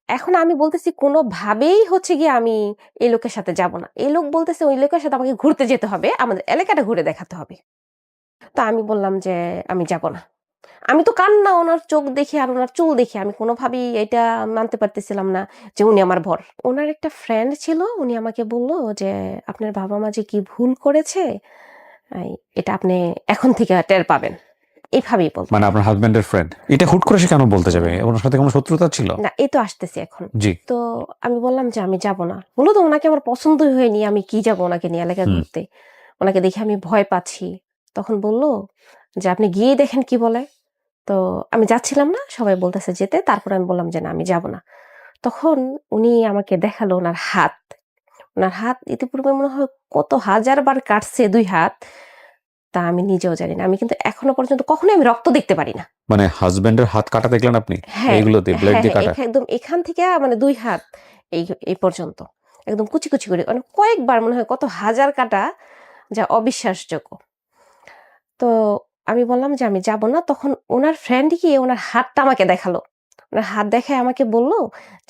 এখন আমি বলতেছি কোনোভাবেই হচ্ছে গিয়ে আমি এই লোকের সাথে যাব না। এই লোক বলতেছে ওই লোকের সাথে আমাকে ঘুরতে যেতে হবে, আমাদের এলাকাটা ঘুরে দেখাতে হবে। তো আমি বললাম যে আমি যাব না। আমি তো কান্না ওনার চোখ দেখে আর ওনার চুল দেখে আমি কোনোভাবেই এটা মানতে পারতেছিলাম না যে উনি আমার বর। ওনার একটা ফ্রেন্ড ছিল, উনি আমাকে বলল যে আপনার বাবা মা যে কি ভুল করেছে এটা আপনি এখন থেকে টের পাবেন, এইভাবেই বল। মানে আপনার হাজবেন্ডের ফ্রেন্ড এটা হুট করে সে কেন বলতে যাবে? ওনার সাথে কোনো শত্রুতা ছিল? না, এই তো আসতেছি এখন। জি। তো আমি বললাম যে আমি যাব না। মূলত ওনাকে আমার পছন্দই হয়নি, আমি কি যাব ওনাকে নিয়ে এলাকায় ঘুরতে, ওনাকে দেখে আমি ভয় পাচ্ছি। তখন বলল যে আপনি গিয়ে দেখেন কি বলে। তো আমি যাচ্ছিলাম না, সবাই বলতেছে যেতে, তারপর আমি বললাম যে না আমি যাব না। তখন উনি আমাকে দেখালো ওনার হাত। ওনার হাত ইতিপূর্বে মনে হয় কত হাজার বার কাটছে 2 হাত, তা আমি নিজেও জানি না। আমি কিন্তু এখনো পর্যন্ত কখনোই আমি রক্ত দেখতে পারি না। মানে হাজবেন্ডের হাত কাটা দেখলেন আপনি? হ্যাঁ, এইগুলোতে ব্লেড হ্যাঁ, দিয়ে হ্যাঁ, কাটা? একদম এখান থেকে মানে 2 হাত এই পর্যন্ত। একদম কুচি, কুচি করে মানে কয়েকবার মনে হয় কত হাজার কাটা, যা অবিশ্বাসযোগ্য। তো আমি বললাম যে আমি যাব না। তখন উনার ফ্রেন্ড গিয়ে উনার হাতটা আমাকে দেখালো। উনার হাত দেখায় আমাকে বলল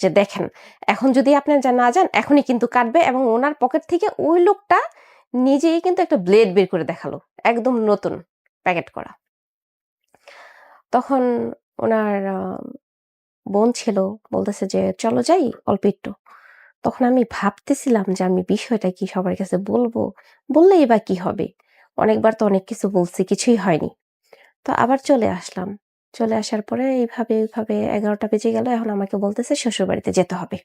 যে দেখেন, এখন যদি আপনি না যান এখনই কিন্তু কাটবে, এবং উনার পকেট থেকে ওই লোকটা নিজেই কিন্তু একটা ব্লেড বের করে দেখালো। একদম নতুন প্যাকেট করা। তখন উনার বোন ছিল, বলতেছে যে চলো যাই অল্প একটু। তখন আমি ভাবতেছিলাম যে আমি বিষয়টা কি সবার কাছে বলবো, বললেই বা কি হবে, অনেকবার তো অনেক কিছু বলছি, কিছুই হয়নি। তো আবার চলে আসলাম। চলে আসার পরে এইভাবে 11টা বেজে গেল। এখন আমাকে বলতেছে শ্বশুরবাড়িতে যেতে হবে।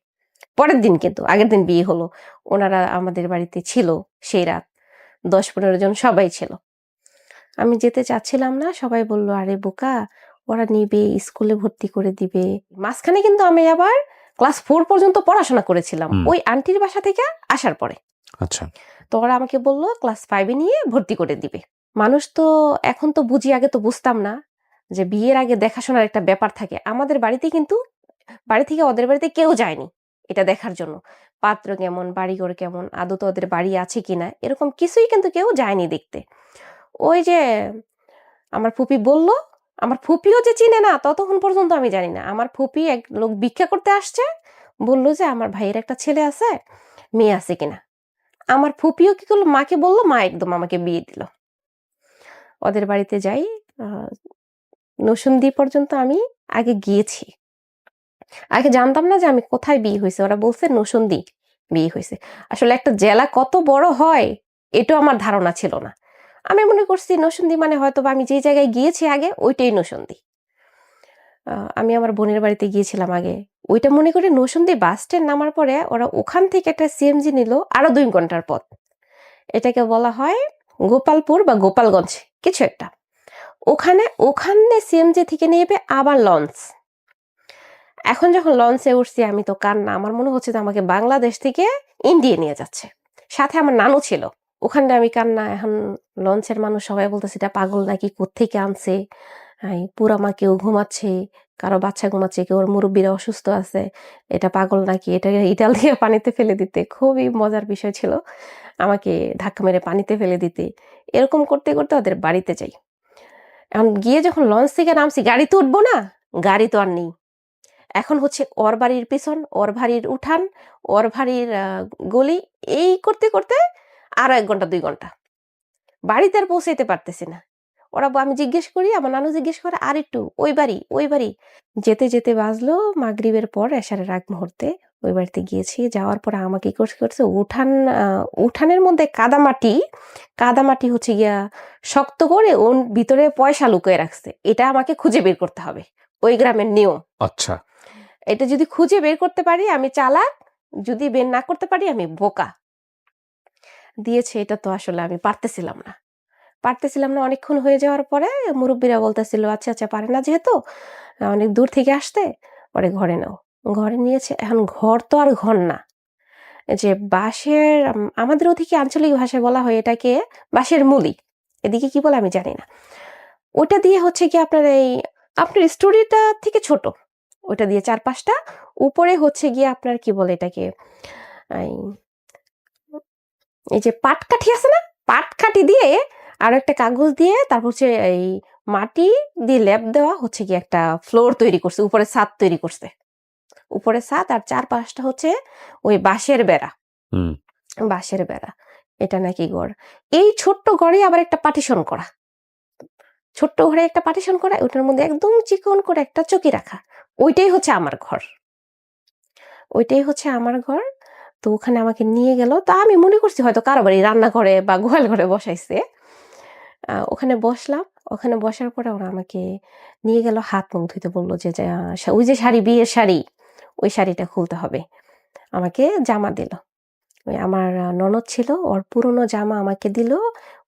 পরের দিন কিন্তু, আগের দিন বিয়ে হলো। ওনারা আমাদের বাড়িতে ছিল সেই রাত। 10-15 জন সবাই ছিল। আমি যেতে চাচ্ছিলাম না। সবাই বলল, "আরে বোকা, ওরা নিবে, স্কুলে ভর্তি করে দিবে।" মাঝখানে কিন্তু আমি আবার ক্লাস 4 পর্যন্ত পড়াশোনা করেছিলাম ওই আন্টির বাসা থেকে আসার পরে। আচ্ছা। তো ওরা আমাকে বলল ক্লাস 5 এ নিয়ে ভর্তি করে দিবে। মানুষ তো এখন তো বুঝি, আগে তো বুঝতাম না যে বিয়ের আগে দেখাশোনার একটা ব্যাপার থাকে। আমাদের বাড়িতে কিন্তু বাড়ি থেকে ওদের বাড়িতে কেউ যায়নি এটা দেখার জন্য। পাত্র কেমন, বাড়িঘর কেমন, আদৌ তো ওদের বাড়ি আছে কিনা, এরকম কিছুই কিন্তু কেউ যায়নি দেখতে। ওই যে আমার ফুপি বলল, আমার ফুপিও যে চিনে না ততক্ষণ পর্যন্ত আমি জানি না। আমার ফুপি এক লোক ভিক্ষা করতে আসছে, বলল যে আমার ভাইয়ের একটা ছেলে আছে, মেয়ে আছে কিনা। আমার ফুপিও কি করলো, মাকে বলল, মা একদম আমাকে বিয়ে দিল। ওদের বাড়িতে যাই। আহ, নরসিংদী পর্যন্ত আমি আগে গিয়েছি। আগে জানতাম না যে আমি কোথায় বিয়ে হয়েছে, ওরা বলছে নরসিংদী বিয়ে হয়েছে। আসলে একটা জেলা কত বড় হয় এটাও আমার ধারণা ছিল না। আমি মনে করছি নরসিংদী মানে হয়তো বা আমি যে জায়গায় গিয়েছি আগে ওইটাই নরসিংদী। আমি আমার বোনের বাড়িতে গিয়েছিলাম আগে, ওইটা মনে করে নরসিংদী বাস স্ট্যান্ড নামার পরে ওরা ওখান থেকে একটা সিএমজি নিল, আরো 2 ঘন্টার পথ। এটাকে বলা হয় গোপালপুর বা গোপালগঞ্জ কিছু একটা। ওখানে সিএমজি থেকে নেবে আবার লঞ্চ। এখন যখন লঞ্চে উঠছি আমি তো কান্না, আমার মনে হচ্ছে যে আমাকে বাংলাদেশ থেকে ইন্ডিয়া নিয়ে যাচ্ছে। সাথে আমার নানু ছিল। ওখানে আমি কান্না। এখন লঞ্চের মানুষ সবাই বলতেছে এটা পাগল নাকি, কোত্থেকে আনছে, পুরা মা কেউ ঘুমাচ্ছে, কারো বাচ্চা ঘুমাচ্ছে, কেউ মুরব্বীরা অসুস্থ আছে, এটা পাগল নাকি, এটা ইটাল দিয়ে পানিতে ফেলে দিতে। খুবই মজার বিষয় ছিল আমাকে ধাক্কা মেরে পানিতে ফেলে দিতে। এরকম করতে করতে ওদের বাড়িতে যাই। এখন গিয়ে যখন লঞ্চ থেকে নামছি, গাড়ি তো উঠবো না, গাড়ি তো আর নেই। এখন হচ্ছে ওর বাড়ির পেছন, ওর বাড়ির উঠান, ওর বাড়ির গলি, এই করতে করতে আরো 1 ঘন্টা 2 ঘন্টা বাড়িতে আর পৌঁছাইতে পারতেছি না। আমি জিজ্ঞেস করি, আমার নানু জিজ্ঞেস করে আর একটু ওই বাড়ি ওই বাড়ি। যেতে যেতে বাজলো মাগরিবের পর, এশারের আগ মুহূর্তে ওই বাড়িতে গিয়েছি। যাওয়ার পরে আমাকে করছে উঠানের মধ্যে কাদামাটি হচ্ছে গিয়া শক্ত করে ওর ভিতরে পয়সা লুকিয়ে রাখছে। এটা আমাকে খুঁজে বের করতে হবে, ওই গ্রামের নিয়ম। আচ্ছা। এটা যদি খুঁজে বের করতে পারি আমি চালাক, যদি বের না করতে পারি আমি বোকা। দিয়েছে, এটা তো আসলে আমি পারতেছিলাম না। অনেকক্ষণ হয়ে যাওয়ার পরে মুরব্বীরা বলতেছিল আচ্ছা আচ্ছা পারে না যেহেতু, অনেক দূর থেকে আসতে, পরে ঘরে নাও। ঘরে নিয়েছে। এখন ঘর তো আর ঘর না, যে বাঁশের, আমাদের ওদিকে আঞ্চলিক ভাষায় বলা হয় এটাকে বাঁশের মুলি, এদিকে কি বলে আমি জানি না। ওটা দিয়ে হচ্ছে কি আপনার স্টোরিটা থেকে ছোট, ওটা দিয়ে 4-5টা, উপরে হচ্ছে গিয়ে আপনার কি বলে এটাকে, এই যে পাটকাঠি আছে না, পাটকাঠি দিয়ে আর একটা কাগজ দিয়ে, তারপর হচ্ছে এই মাটি দিয়ে লেপ দেওয়া হচ্ছে কি একটা ফ্লোর তৈরি করছে, উপরে ছাদ তৈরি করছে। উপরে ছাদ আর 4-5টা হচ্ছে ওই বাঁশের বেড়া। হুম। বাঁশের বেড়া। এটা নাকি ঘর। এই ছোট্ট ঘরে আবার একটা পার্টিশন করা। ছোট্ট ঘরে একটা পার্টিশন করা, ওটার মধ্যে একদম চিকন করে একটা চৌকি রাখা। ওইটাই হচ্ছে আমার ঘর। ওইটাই হচ্ছে আমার ঘর। তো ওখানে আমাকে নিয়ে গেল। তো আমি মনে করছি হয়তো কারো বাড়ি রান্নাঘরে বা গোয়াল ঘরে বসাইছে। ওখানে বসলাম। ওখানে বসার পরে ওরা আমাকে নিয়ে গেল, হাত মুখ ধুইতে বলল যে ওই যে শাড়ি, বিয়ের শাড়ি, ওই শাড়িটা খুলতে হবে। আমাকে জামা দিল। ওই আমার ননদ ছিল, ওর পুরনো জামা আমাকে দিল।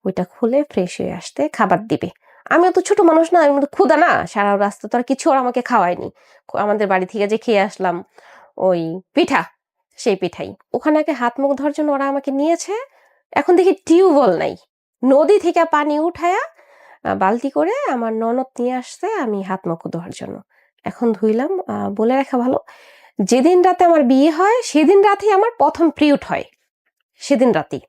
ওইটা খুলে ফ্রেশ হয়ে আসতে খাবার দিবে। আমিও তো ছোট মানুষ না, আমি তো ক্ষুধা না, সারা রাস্তা তো আর কিছু ওরা আমাকে খাওয়ায়নি। আমাদের বাড়ি থেকে যে খেয়ে আসলাম ওই পিঠা, সেই পিঠাই। ওখানে আগে হাত মুখ ধোয়ার জন্য ওরা আমাকে নিয়েছে। এখন দেখি টিউবওয়েল নাই, নদী থেকে পানি উঠায়া বালতি করে আমার ননদ নিয়ে আসছে আমি হাত মুখ ধোয়ার জন্য। এখন ধুইলাম। বলে রাখা ভালো, যেদিন রাতে আমার বিয়ে হয় সেদিন রাতেই আমার প্রথম পিরিয়ড হয়, সেদিন রাতেই।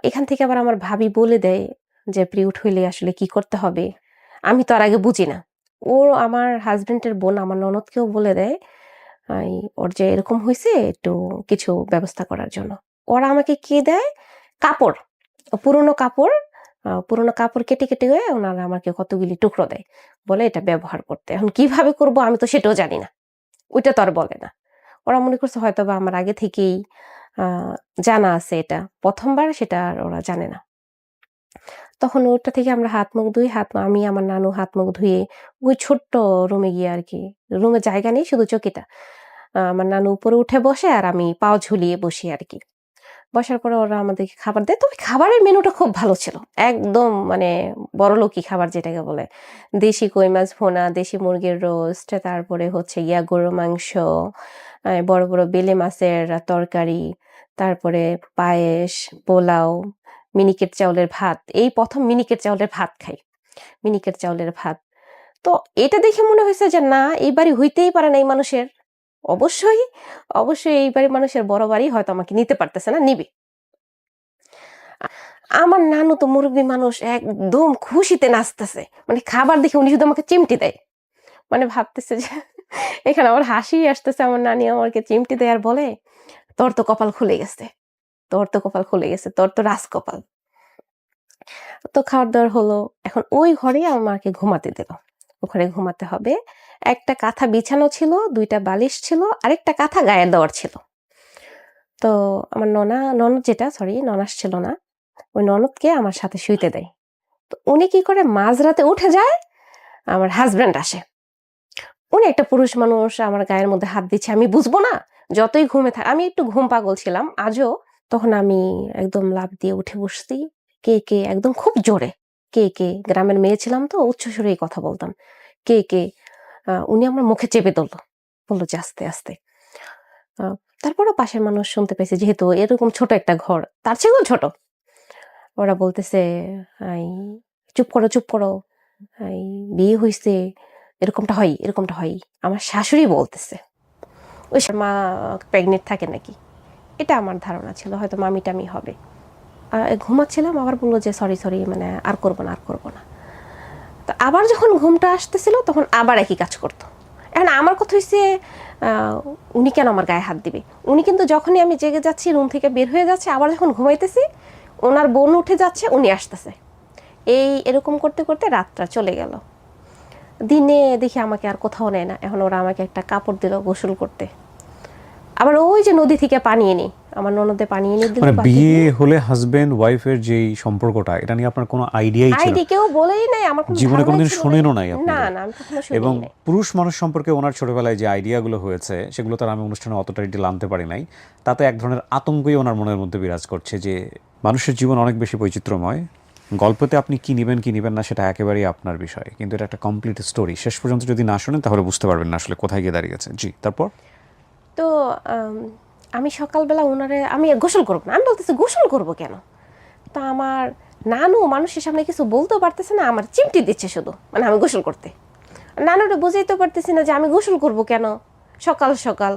এখান থেকে আবার আমার ভাবি বলে দেয় যে পিরিয়ড হইলে আসলে কি করতে হবে। আমি তো আর আগে বুঝি না। ও আমার হাজবেন্ডের বোন আমার ননদকেও বলে দেয় ওর যে এরকম হয়েছে একটু কিছু ব্যবস্থা করার জন্য। ওরা আমাকে কি দেয়, কাপড়, পুরোনো কাপড়, পুরোনো কাপড় কেটে কেটে ওনারা আমাকে কতগুলি টুকরো দেয়, বলে এটা ব্যবহার করতে। এখন কিভাবে করব আমি তো সেটাও জানি না, ওইটা তো আর বলে না। ওরা মনে করছে হয়তো বা আমার আগে থেকেই জানা আছে, এটা প্রথমবার সেটা আর ওরা জানে না। তখন ওটা থেকে আমরা হাত মুখ ধুই, আমি আমার নানু হাত মুখ ধুয়ে ওই ছোট্ট রুমে গিয়ে আর কি, রুমে জায়গা নেই, শুধু চকিটা। আমার নানু উপরে উঠে বসে আর আমি পাও ঝুলিয়ে বসি আর কি। বসার পরে ওরা আমাদেরকে খাবার দেয়। তবে খাবারের মেনুটা খুব ভালো ছিল, একদম মানে বড়লোকি খাবার যেটাকে বলে। দেশি কই মাছ ভুনা, দেশি মুরগির রোস্ট, তারপরে হচ্ছে গরুর মাংস, বড় বড় বেলে মাছের তরকারি, তারপরে পায়েস, পোলাও, মিনিকেট চাউলের ভাত। এই প্রথম মিনিকেট চাউলের ভাত খাই, মিনিকেট চাউলের ভাত। তো এটা দেখে মনে হয়েছে যে না, এই বাড়ি হইতেই পারে না এই মানুষের। অবশ্যই অবশ্যই এই বাড়ির মানুষের বড় বাড়ি, হয়তো আমাকে নিতে পারতেছে না, নিবে। আমার নানু তো মুরব্বী মানুষ, একদম খুশিতে নাচতেছে, মানে খাবার দেখে উনি শুধু আমাকে চিমটি দেয়, মানে ভাবতেছে যে এখানে আমার হাসি আসতেছে। আমার নানি আমাকে চিমটি দেয় আর বলে, তোর তো কপাল খুলে গেছে, তোর তো কপাল খুলে গেছে, তোর তো রাজকপাল। তো খাওয়ার দাওয়ার হলো। এখন ওই ঘরেই আমাকে ঘুমাতে দিল। ওখানে ঘুমাতে হবে। একটা কাঁথা বিছানো ছিল, 2টা বালিশ ছিল, আরেকটা কাঁথা গায়ে দেওয়ার ছিল। তো আমার ননদ যেটা, সরি ননাস ছিল না, ওই ননদকে আমার সাথে শুইতে দেয়। তো উনি কি করে, মাঝরাতে উঠে যায়, আমার হাজব্যান্ড আসে। উনি একটা পুরুষ মানুষ, আমার গায়ের মধ্যে হাত দিচ্ছে, আমি বুঝবো না? যতই ঘুমে থাক, আমি একটু ঘুম পাগল ছিলাম আজও। তখন আমি একদম লাফ দিয়ে উঠে বসছি। কে কে, একদম খুব জোরে, কে কে, গ্রামের মেয়ে ছিলাম তো, উচ্চ সুরেই কথা বলতাম, কে কে। উনি আমার মুখে চেপে ধরলো, বললো যে আস্তে আস্তে। তারপরও পাশের মানুষ শুনতে পেয়েছে, যেহেতু এরকম ছোট একটা ঘর, তার চেয়েও ছোট। ওরা বলতেছে, আই চুপ করো চুপ করো, আই বিয়ে হইছে, এরকমটা হয় এরকমটা হয়। আমার শাশুড়ি বলতেছে ওই মা প্রেগনেন্ট থাকে নাকি, এটা আমার ধারণা ছিল, হয়তো মামি টামি হবে। ঘুমাচ্ছিলাম, আবার বললো যে সরি সরি, মানে আর করবো না আর করবো না। তো আবার যখন ঘুমটা আসতেছিল তখন আবার একই কাজ করতো। এখন আমার কথা হচ্ছে, উনি কেন আমার গায়ে হাত দিবে? উনি কিন্তু যখনই আমি জেগে যাচ্ছি, রুম থেকে বের হয়ে যাচ্ছে, আবার যখন ঘুমাইতেছি ওনার বোন উঠে যাচ্ছে, উনি আসতেছে। এরকম করতে করতে রাতটা চলে গেল। দিনে দেখি আমাকে আর কোথাও নেয় না। এখন ওরা আমাকে একটা কাপড় দিল গোসল করতে। আবার ওই যে নদী থেকে পানি এনে, আমার ননদে পানি এনে দিল। মানে বিয়ে হলে হাজবেন্ড ওয়াইফের যেই সম্পর্কটা, এটা নিয়ে আপনার কোনো আইডিয়াই ছিল না? কেউ বলেই নাই, আমার কোনো জীবনে ধারণাই কোনোদিন ছিল শুনেনও নাই আপনি? না না, আমি কখনো এবং শুনিই নাই। পুরুষ মানুষ সম্পর্কে ওনার ছোটবেলায় যে আইডিয়াগুলো হয়েছে, সেগুলো তার আমি অনুষ্ঠানে অতটা ডিটেল আনতে পারি নাই। তাতে এক ধরনের আতঙ্কই ওনার মনের মধ্যে বিরাজ করছে যে মানুষের জীবন অনেক বেশি বৈচিত্র্যময়। গল্পতে আপনি কি নিবেন না সেটা একেবারেই আপনার বিষয়, কিন্তু এটা একটা কমপ্লিট স্টোরি। শেষ পর্যন্ত যদি না শোনেন তাহলে বুঝতে পারবেন না আসলে কোথায় গিয়ে দাঁড়িয়েছে। জি, তারপর? তো আমি সকালবেলা ওনারে, আমি গোসল করবো না, আমি বলতেছি গোসল করবো কেন? তো আমার নানু মানুষের সামনে কিছু বলতেও পারতেছে না, আমার চিমটি দিচ্ছে শুধু, মানে আমি গোসল করতে। নানুরে বুঝাইতে পারতেছি না যে আমি গোসল করব কেন সকাল সকাল।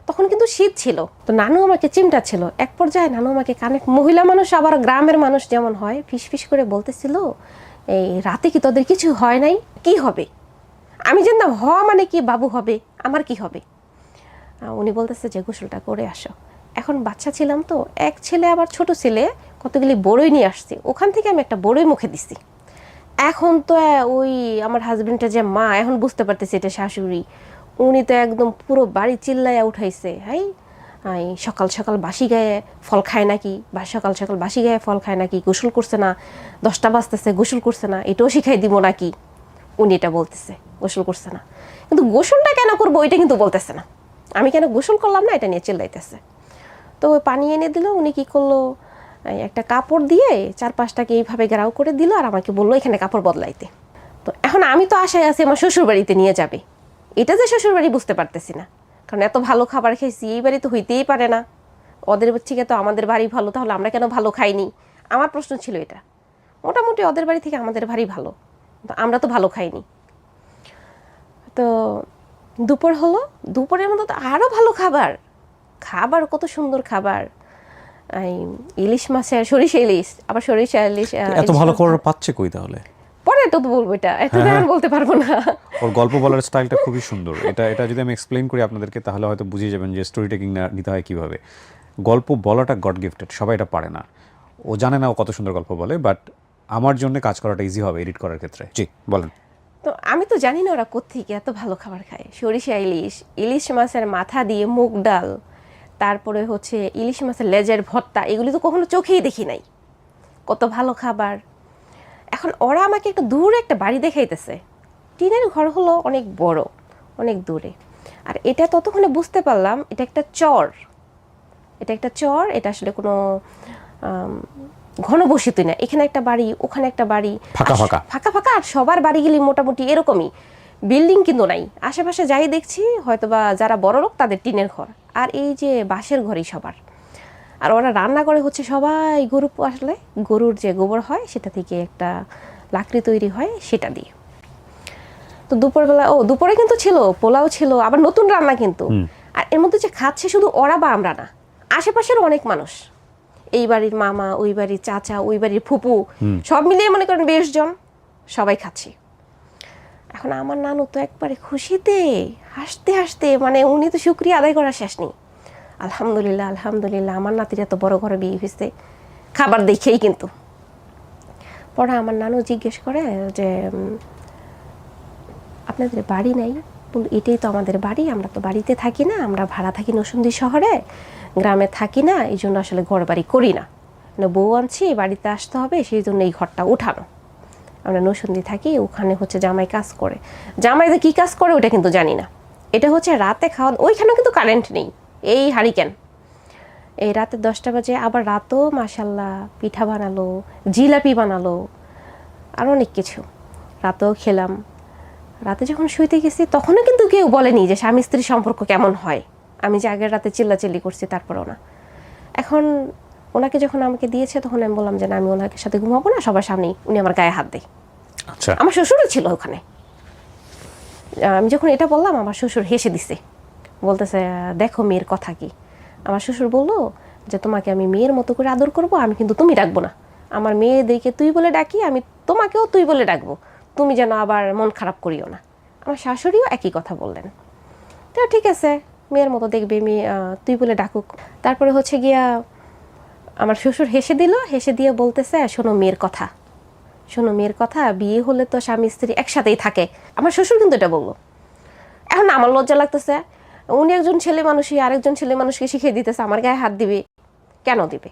তখন কিন্তু শীত ছিল, তো নানু আমাকে চিমটাচ্ছিল। এক পর্যায়ে নানু আমাকে কানে, মহিলা মানুষ আবার গ্রামের মানুষ যেমন হয়, ফিস ফিস করে বলতেছিল, এই রাতে কি তোদের কিছু হয় নাই? কি হবে? আমি জানতাম হ মানে কি, বাবু হবে, আমার কি হবে? উনি বলতেছে যে গোসলটা করে আসো। এখন বাচ্চা ছিলাম তো, এক ছেলে আবার ছোট ছেলে কতগুলি বড়ই নিয়ে আসছে, ওখান থেকে আমি একটা বড়ই মুখে দিছি। এখন তো ওই আমার হাজবেন্ডটা যে মা, এখন বুঝতে পারতেছে এটা শাশুড়ি, উনি তো একদম পুরো বাড়ি চিল্লাইয়া উঠাইছে, হাই সকাল সকাল বাসি গায়ে ফল খায় নাকি, বা সকাল সকাল বাসি গায়ে ফল খায় নাকি, গোসল করছে না, 10টা বাজতেছে গোসল করছে না, এটাও শিখাই দিব নাকি। উনি এটা বলতেছে গোসল করছে না, কিন্তু গোসলটা কেন করবো ওইটা কিন্তু বলতেছে না। আমি কেন গোসল করলাম না এটা নিয়ে চিল্লাইতেছে। তো ওই পানি এনে দিল, উনি কি করলো, একটা কাপড় দিয়ে 4-5টাকে এইভাবে গ্রাউ করে দিল, আর আমাকে বললো এখানে কাপড় বদলাইতে। তো এখন আমি তো আশায় আছি আমার শ্বশুর বাড়িতে নিয়ে যাবে, এটা যে শ্বশুর বাড়ি বুঝতে পারতেছি না, কারণ এত ভালো খাবার খেয়েছি, এই বাড়ি তো হইতেই পারে না, ওদের থেকে তো আমাদের বাড়ি ভালো, তাহলে আমরা কেন ভালো খাইনি। আমার প্রশ্ন ছিল এটা। মোটামুটি ওদের বাড়ি থেকে আমাদের বাড়ি ভালো, আমরা তো ভালো খাইনি। তো দুপুর হলো, দুপুরের মধ্যে তো আরও ভালো খাবার, খাবার কত সুন্দর খাবার, ইলিশ মাছের, সরিষা ইলিশ, আবার সরিষা ইলিশ। এত ভালো খাবার পাচ্ছে কই তাহলে? পরে তো বলবো, এটা এত আমি বলতে পারবো না। ওর গল্প বলার স্টাইলটা খুবই সুন্দর। এটা যদি আমি এক্সপ্লেইন করি আপনাদেরকে, তাহলে হয়তো বুঝে যাবেন যে স্টোরি টেকিং নিতে হয় কীভাবে। গল্প বলাটা গড গিফটেড, সবাই এটা পারে না। ও জানে না ও কত সুন্দর গল্প বলে, বাট আমার জন্য কাজ করাটা ইজি হবে এডিট করার ক্ষেত্রে। জি বলেন। তো আমি তো জানি না ওরা কোত্থেকে এত ভালো খাবার খায়। সরিষা ইলিশ, ইলিশ মাছের মাথা দিয়ে মুগ ডাল, তারপরে হচ্ছে ইলিশ মাছের লেজের ভর্তা, এগুলি তো কখনো চোখেই দেখি নাই। কত ভালো খাবার। এখন ওরা আমাকে একটু দূরে একটা বাড়ি দেখাইতেছে, টিনের ঘর হলো অনেক বড়, অনেক দূরে। আর এটা ততক্ষণে বুঝতে পারলাম এটা একটা চর, এটা একটা চর, এটা আসলে কোনো ঘনবসতিই না। এখানে একটা বাড়ি, ওখানে একটা বাড়ি, ফাঁকা ফাঁকা ফাঁকা ফাঁকা, আর সবার বাড়িগুলি মোটামুটি এরকমই, বিল্ডিং কিন্তু নাই। আশেপাশে যাই দেখছি হয়তোবা যারা বড় লোক তাদের টিনের ঘর, আর এই যে বাঁশের ঘরই সবার। আর ওরা রান্না করে হচ্ছে সবাই গরু আসলে গরুর যে গোবর হয় সেটা থেকে একটা লাকড়ি তৈরি হয়, সেটা দিয়ে। তো দুপুরবেলা, দুপুরে কিন্তু ছিল পোলাও ছিল, আবার নতুন রান্না কিন্তু। আর এর মধ্যে যে খাচ্ছে শুধু ওরা বা আমরা না, আশেপাশের অনেক মানুষ, এই বাড়ির মামা, ওই বাড়ির চাচা, ওই বাড়ির ফুপু, সব মিলিয়ে মনে করেন 20 জন, সবাই খাচ্ছি। এখন আমার নানু তো একবারে খুশিতে হাসতে হাসতে, মানে উনি তো শুকরিয়া আদায় করার শেষ নেই। আলহামদুলিল্লাহ, আলহামদুলিল্লাহ, আমার নাতির এত বড় ঘরে বিয়ে হয়েছে, খাবার দেখেই কিন্তু। পরে আমার নানু জিজ্ঞেস করে যে আপনাদের বাড়ি নাই? এটাই তো আমাদের বাড়ি, আমরা তো বাড়িতে থাকি না, আমরা ভাড়া থাকি নরসিংদী শহরে, গ্রামে থাকি না, এই জন্য আসলে ঘর বাড়ি করি না, বউ আনছি, বাড়িতে আসতে হবে, সেই জন্য এই ঘরটা উঠানো। আমরা নরসিংদী থাকি, ওখানে হচ্ছে জামাই কাজ করে। জামাই যে কী কাজ করে ওটা কিন্তু জানি না। এটা হচ্ছে রাতে খাওয়া, ওইখানেও কিন্তু কারেন্ট নেই, এই হারিকেন। এই রাতে 10টা বাজে, আবার রাতও মাশাল্লাহ পিঠা বানালো, জিলাপি বানালো, আর অনেক কিছু। রাতেও খেলাম। রাতে যখন শুইতে গেছি তখনও কিন্তু কেউ বলেনি যে স্বামী স্ত্রীর সম্পর্ক কেমন হয়। আমি যে আগের রাতে চিল্লাচিল্লি করছি তারপরেও না। এখন ওনাকে যখন আমাকে দিয়েছে তখন আমি বললাম যে না, আমি ওনাকে সাথে ঘুমাবো না, সবার সামনেই। উনি আমার গায়ে হাত দেয়। আচ্ছা, আমার শ্বশুরও ছিল ওখানে। আমি যখন এটা বললাম আমার শ্বশুর হেসে দিছে, বলতেছে দেখো মেয়ের কথা কি। আমার শ্বশুর বললো যে তোমাকে আমি মেয়ের মতো করে আদর করব, আমি কিন্তু তুমি ডাকবো না। আমার মেয়েদেরকে তুই বলে ডাকি, আমি তোমাকেও তুই বলে ডাকবো, তুমি যেন আবার মন খারাপ করিও না। আমার শাশুড়িও একই কথা বললেন। তো ঠিক আছে, মেয়ের মতো দেখবে, মেয়ে তুই বলে ডাকুক। তারপরে হচ্ছে গিয়া আমার শ্বশুর হেসে দিল, হেসে দিয়ে বলতেছে শোনো মেয়ের কথা, শোনো মেয়ের কথা, বিয়ে হলে তো স্বামী স্ত্রী একসাথেই থাকে। আমার শ্বশুর কিন্তু এটা বললো। এখন আমার লজ্জা লাগতেছে, উনি একজন ছেলে মানুষই আরেকজন ছেলে মানুষকে শিখিয়ে দিতেছে আমার গায়ে হাত দিবে, কেন দিবে?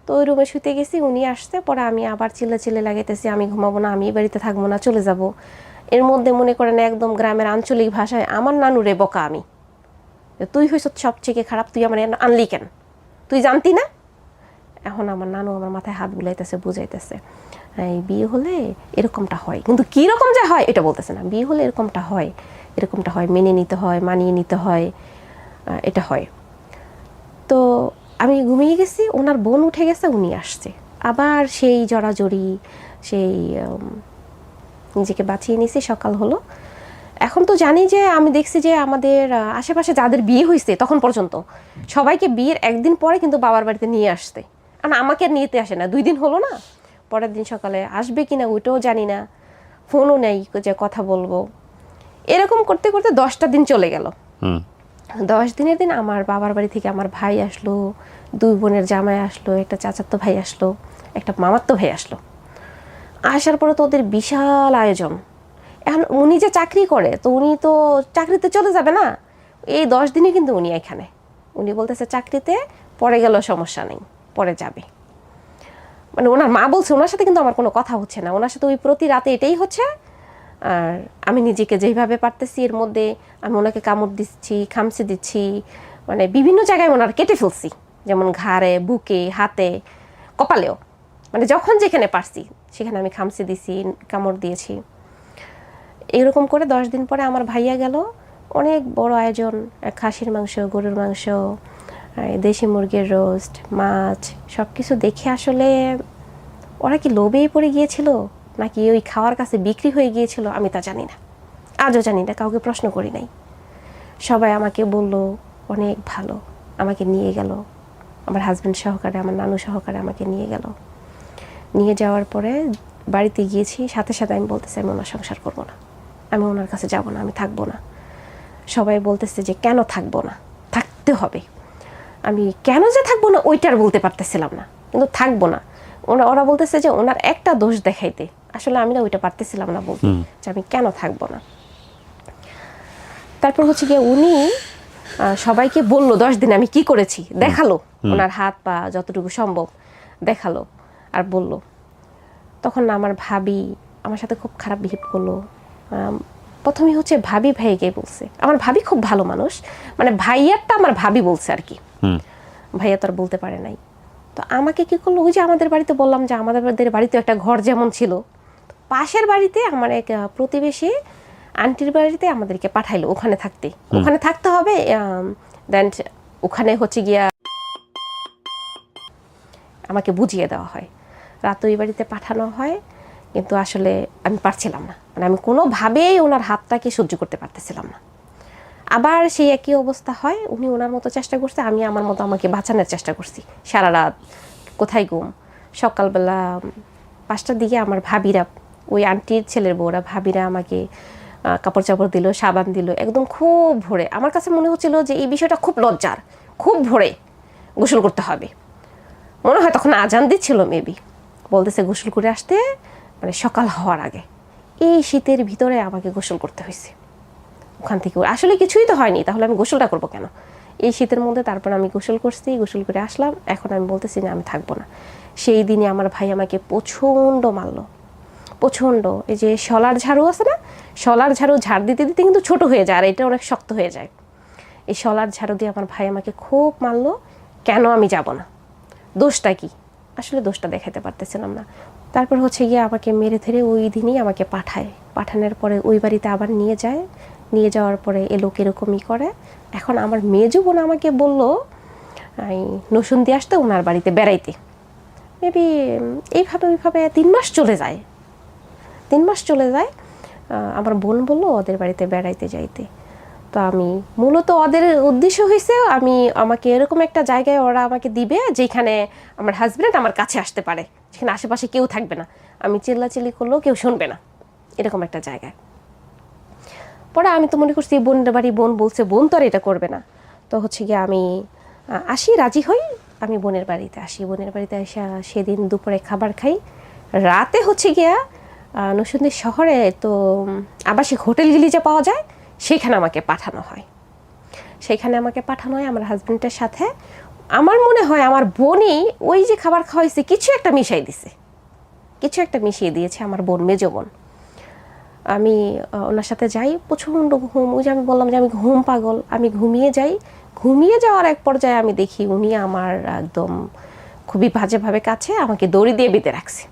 তো ওই রুমে শুতে গেছি, উনি আসতে, পরে আমি আবার চিল্লে লাগাইতেছি আমি ঘুমাবো না, আমি এই বাড়িতে থাকবো না, চলে যাব। এর মধ্যে মনে করেন একদম গ্রামের আঞ্চলিক ভাষায় আমার নানুরে বকা আমি, তুই হইস সবচেয়ে খারাপ, তুই আমার আনলি কেন, তুই জানতি না? এখন আমার নানু আমার মাথায় হাত বুলাইতেছে, বুঝাইতেছে এই বিয়ে হলে এরকমটা হয়, কিন্তু কীরকম যে হয় এটা বলতেছে না। বিয়ে হলে এরকমটা হয়, এরকমটা হয়, মেনে নিতে হয়, মানিয়ে নিতে হয়, এটা হয়। তো আমি ঘুমিয়ে গেছি, ওনার বোন উঠে গেছে, উনি আসছে আবার সেই জড়াজড়ি, সেই নিজেকে বাঁচিয়ে নিছি। সকাল হলো, এখন তো জানি যে আমি দেখছি যে আমাদের আশেপাশে যাদের বিয়ে হয়েছে তখন পর্যন্ত সবাইকে বিয়ের একদিন পরে কিন্তু বাবার বাড়িতে নিয়ে আসতে, আর আমাকে আর নিতে আসে না। 2 দিন হলো না, পরের দিন সকালে আসবে কিনা ওইটাও জানি না, ফোনও নেই যে কথা বলবো। এরকম করতে করতে 10টা দিন চলে গেল। 10 দিনের দিন আমার বাবার বাড়ি থেকে আমার ভাই আসলো, 2 বোনের জামাই আসলো, একটা চাচাতো ভাই আসলো, একটা মামাতো ভাই আসলো। আসার পরে তো ওদের বিশাল আয়োজন। এখন উনি যে চাকরি করে, তো উনি তো চাকরিতে চলে যাবে না, এই 10 দিনে কিন্তু উনি এখানে। উনি বলতেছে চাকরিতে পরে গেলেও সমস্যা নেই, পরে যাবে। মানে ওনার মা বলছে ওনার সাথে কিন্তু আমার কোনো কথা হচ্ছে না, ওনার সাথে ওই প্রতি রাতে এটাই হচ্ছে। আর আমি নিজেকে যেইভাবে পারতেছি এর মধ্যে আমি ওনাকে কামড় দিচ্ছি, খামচি দিচ্ছি, মানে বিভিন্ন জায়গায় ওনার কেটে ফেলছি, যেমন ঘাড়ে, বুকে, হাতে, কপালেও, মানে যখন যেখানে পারছি সেখানে আমি খামচি দিছি, কামড় দিয়েছি। এরকম করে 10 দিন পরে আমার ভাইয়া গেল। অনেক বড় আয়োজন, খাসির মাংস, গরুর মাংস, দেশি মুরগির রোস্ট, মাছ, সব কিছু দেখে আসলে ওরা কি লোভেই পড়ে গিয়েছিল নাকি ওই খাওয়ার কাছে বিক্রি হয়ে গিয়েছিল আমি তা জানি না, আজও জানি না, কাউকে প্রশ্ন করি নাই। সবাই আমাকে বলল অনেক ভালো, আমাকে নিয়ে গেল, আমার হাজব্যান্ড সহকারে, আমার নানু সহকারে আমাকে নিয়ে গেল। নিয়ে যাওয়ার পরে বাড়িতে গিয়েছি, সাথে সাথে আমি বলতেছি আমি ওনার সংসার করবো না, আমি ওনার কাছে যাব না, আমি থাকবো না। সবাই বলতেছে যে কেন থাকবো না, থাকতে হবে। আমি কেন যে থাকবো না ওইটার বলতে পারতেছিলাম না, কিন্তু থাকবো না। ওরা বলতেছে যে ওনার একটা দোষ দেখাইতে, আসলে আমি না ওইটা পারতেছিলাম না বলতে, যে আমি কেন থাকবো না। তারপর হচ্ছে গিয়ে উনি সবাইকে বলল 10 দিন আমি কি করেছি, দেখালো ওনার হাত পা যতটুকু সম্ভব দেখালো আর বলল। তখন না আমার ভাবি আমার সাথে খুব খারাপ বিহেভ করলো। প্রথমে হচ্ছে ভাবি ভাইকে বলছে, আমার ভাবি খুব ভালো মানুষ, মানে ভাইয়ারটা আমার ভাবি বলছে আর কি, ভাইয়া তো আর বলতে পারে নাই। তো আমাকে কি করলো, ওই যে আমাদের বাড়িতে বললাম যে আমাদের বাড়িতে একটা ঘর যেমন ছিল, পাশের বাড়িতে আমার এক প্রতিবেশী আন্টির বাড়িতে আমাদেরকে পাঠাইলো ওখানে থাকতে, ওখানে থাকতে হবে। দেন ওখানে হচ্ছে গিয়া আমাকে বুঝিয়ে দেওয়া হয়, রাত ওই বাড়িতে পাঠানো হয়। কিন্তু আসলে আমি পারছিলাম না, মানে আমি কোনোভাবেই ওনার হাতটাকে সহ্য করতে পারতেছিলাম না। আবার সেই একই অবস্থা হয়, উনি ওনার মতো চেষ্টা করছে, আমি আমার মতো আমাকে বাঁচানোর চেষ্টা করছি। সারা রাত কোথায় ঘুম, সকালবেলা 5টার দিকে আমার ভাবিরা, ওই আন্টির ছেলের বউরা ভাবিরা আমাকে কাপড় চাপড় দিল, সাবান দিল, একদম খুব ভোরে। আমার কাছে মনে হচ্ছিল যে এই বিষয়টা খুব লজ্জার, খুব ভোরে গোসল করতে হবে। মনে হয় তখন আজান দিচ্ছিল মেবি, বলতেছে গোসল করে আসতে, মানে সকাল হওয়ার আগে। এই শীতের ভিতরে আমাকে গোসল করতে হয়েছে ওখান থেকে। আসলে কিছুই তো হয়নি, তাহলে আমি গোসলটা করবো কেন এই শীতের মধ্যে? তারপর আমি গোসল করছি, গোসল করে আসলাম। এখন আমি বলতেছি না আমি থাকবো না। সেই দিনে আমার ভাই আমাকে প্রচণ্ড মারলো, প্রচণ্ড। এই যে শলার ঝাড়ু আছে না, শলার ঝাড়ু ঝাড় দিতে দিতে কিন্তু ছোট হয়ে যায় আর এটা অনেক শক্ত হয়ে যায়। এই শলার ঝাড়ু দিয়ে আমার ভাই আমাকে খুব মারলো। কেন আমি যাব না, দোষটা কি? আসলে দোষটা দেখাতে পারতেছিলাম না। তারপর হচ্ছে গিয়ে আমাকে মেরে ধরে ওই দিনই আমাকে পাঠায়। পাঠানোর পরে ওই বাড়িতে আবার নিয়ে যায়। নিয়ে যাওয়ার পরে এ লোক এরকমই করে। এখন আমার মেজো বোন আমাকে বললো নসুন দিয়ে আসতে ওনার বাড়িতে বেড়াইতে। মেবি এইভাবে ওইভাবে 3 মাস চলে যায়। 3 মাস চলে যায়। আমার বোন বললো ওদের বাড়িতে বেড়াইতে যাইতে। তো আমি মূলত ওদের উদ্দেশ্য হয়েছে আমাকে এরকম একটা জায়গায় ওরা আমাকে দিবে যেখানে আমার হাজব্যান্ড আমার কাছে আসতে পারে, যেখানে আশেপাশে কেউ থাকবে না, আমি চিল্লাচিল্লি করলেও কেউ শুনবে না, এরকম একটা জায়গায়। পরে আমি তো মনে করছি বোনের বাড়ি, বোন বলছে, বোন তো আর এটা করবে না। তো হচ্ছে গিয়ে আমি আসি, রাজি হই, আমি বোনের বাড়িতে আসি। বোনের বাড়িতে এসে সেদিন দুপুরে খাবার খাই। রাতে হচ্ছে গিয়া নরসিংদী শহরে তো আবাসিক হোটেলগুলি যে পাওয়া যায় সেইখানে আমাকে পাঠানো হয়। সেইখানে আমাকে পাঠানো হয় আমার হাজব্যান্ডের সাথে। আমার মনে হয় আমার বোনই ওই যে খাবার খাওয়াইছে কিছু একটা মিশাই দিছে, কিছু একটা মিশিয়ে দিয়েছে আমার বোন, মেজো বোন। আমি ওনার সাথে যাই, প্রচণ্ড ঘুম। ওই যে আমি বললাম যে আমি ঘুম পাগল, আমি ঘুমিয়ে যাই। ঘুমিয়ে যাওয়ার এক পর্যায়ে আমি দেখি উনি আমার একদম খুবই বাজেভাবে কাছে আমাকে দড়ি দিয়ে বেঁধে রাখছে।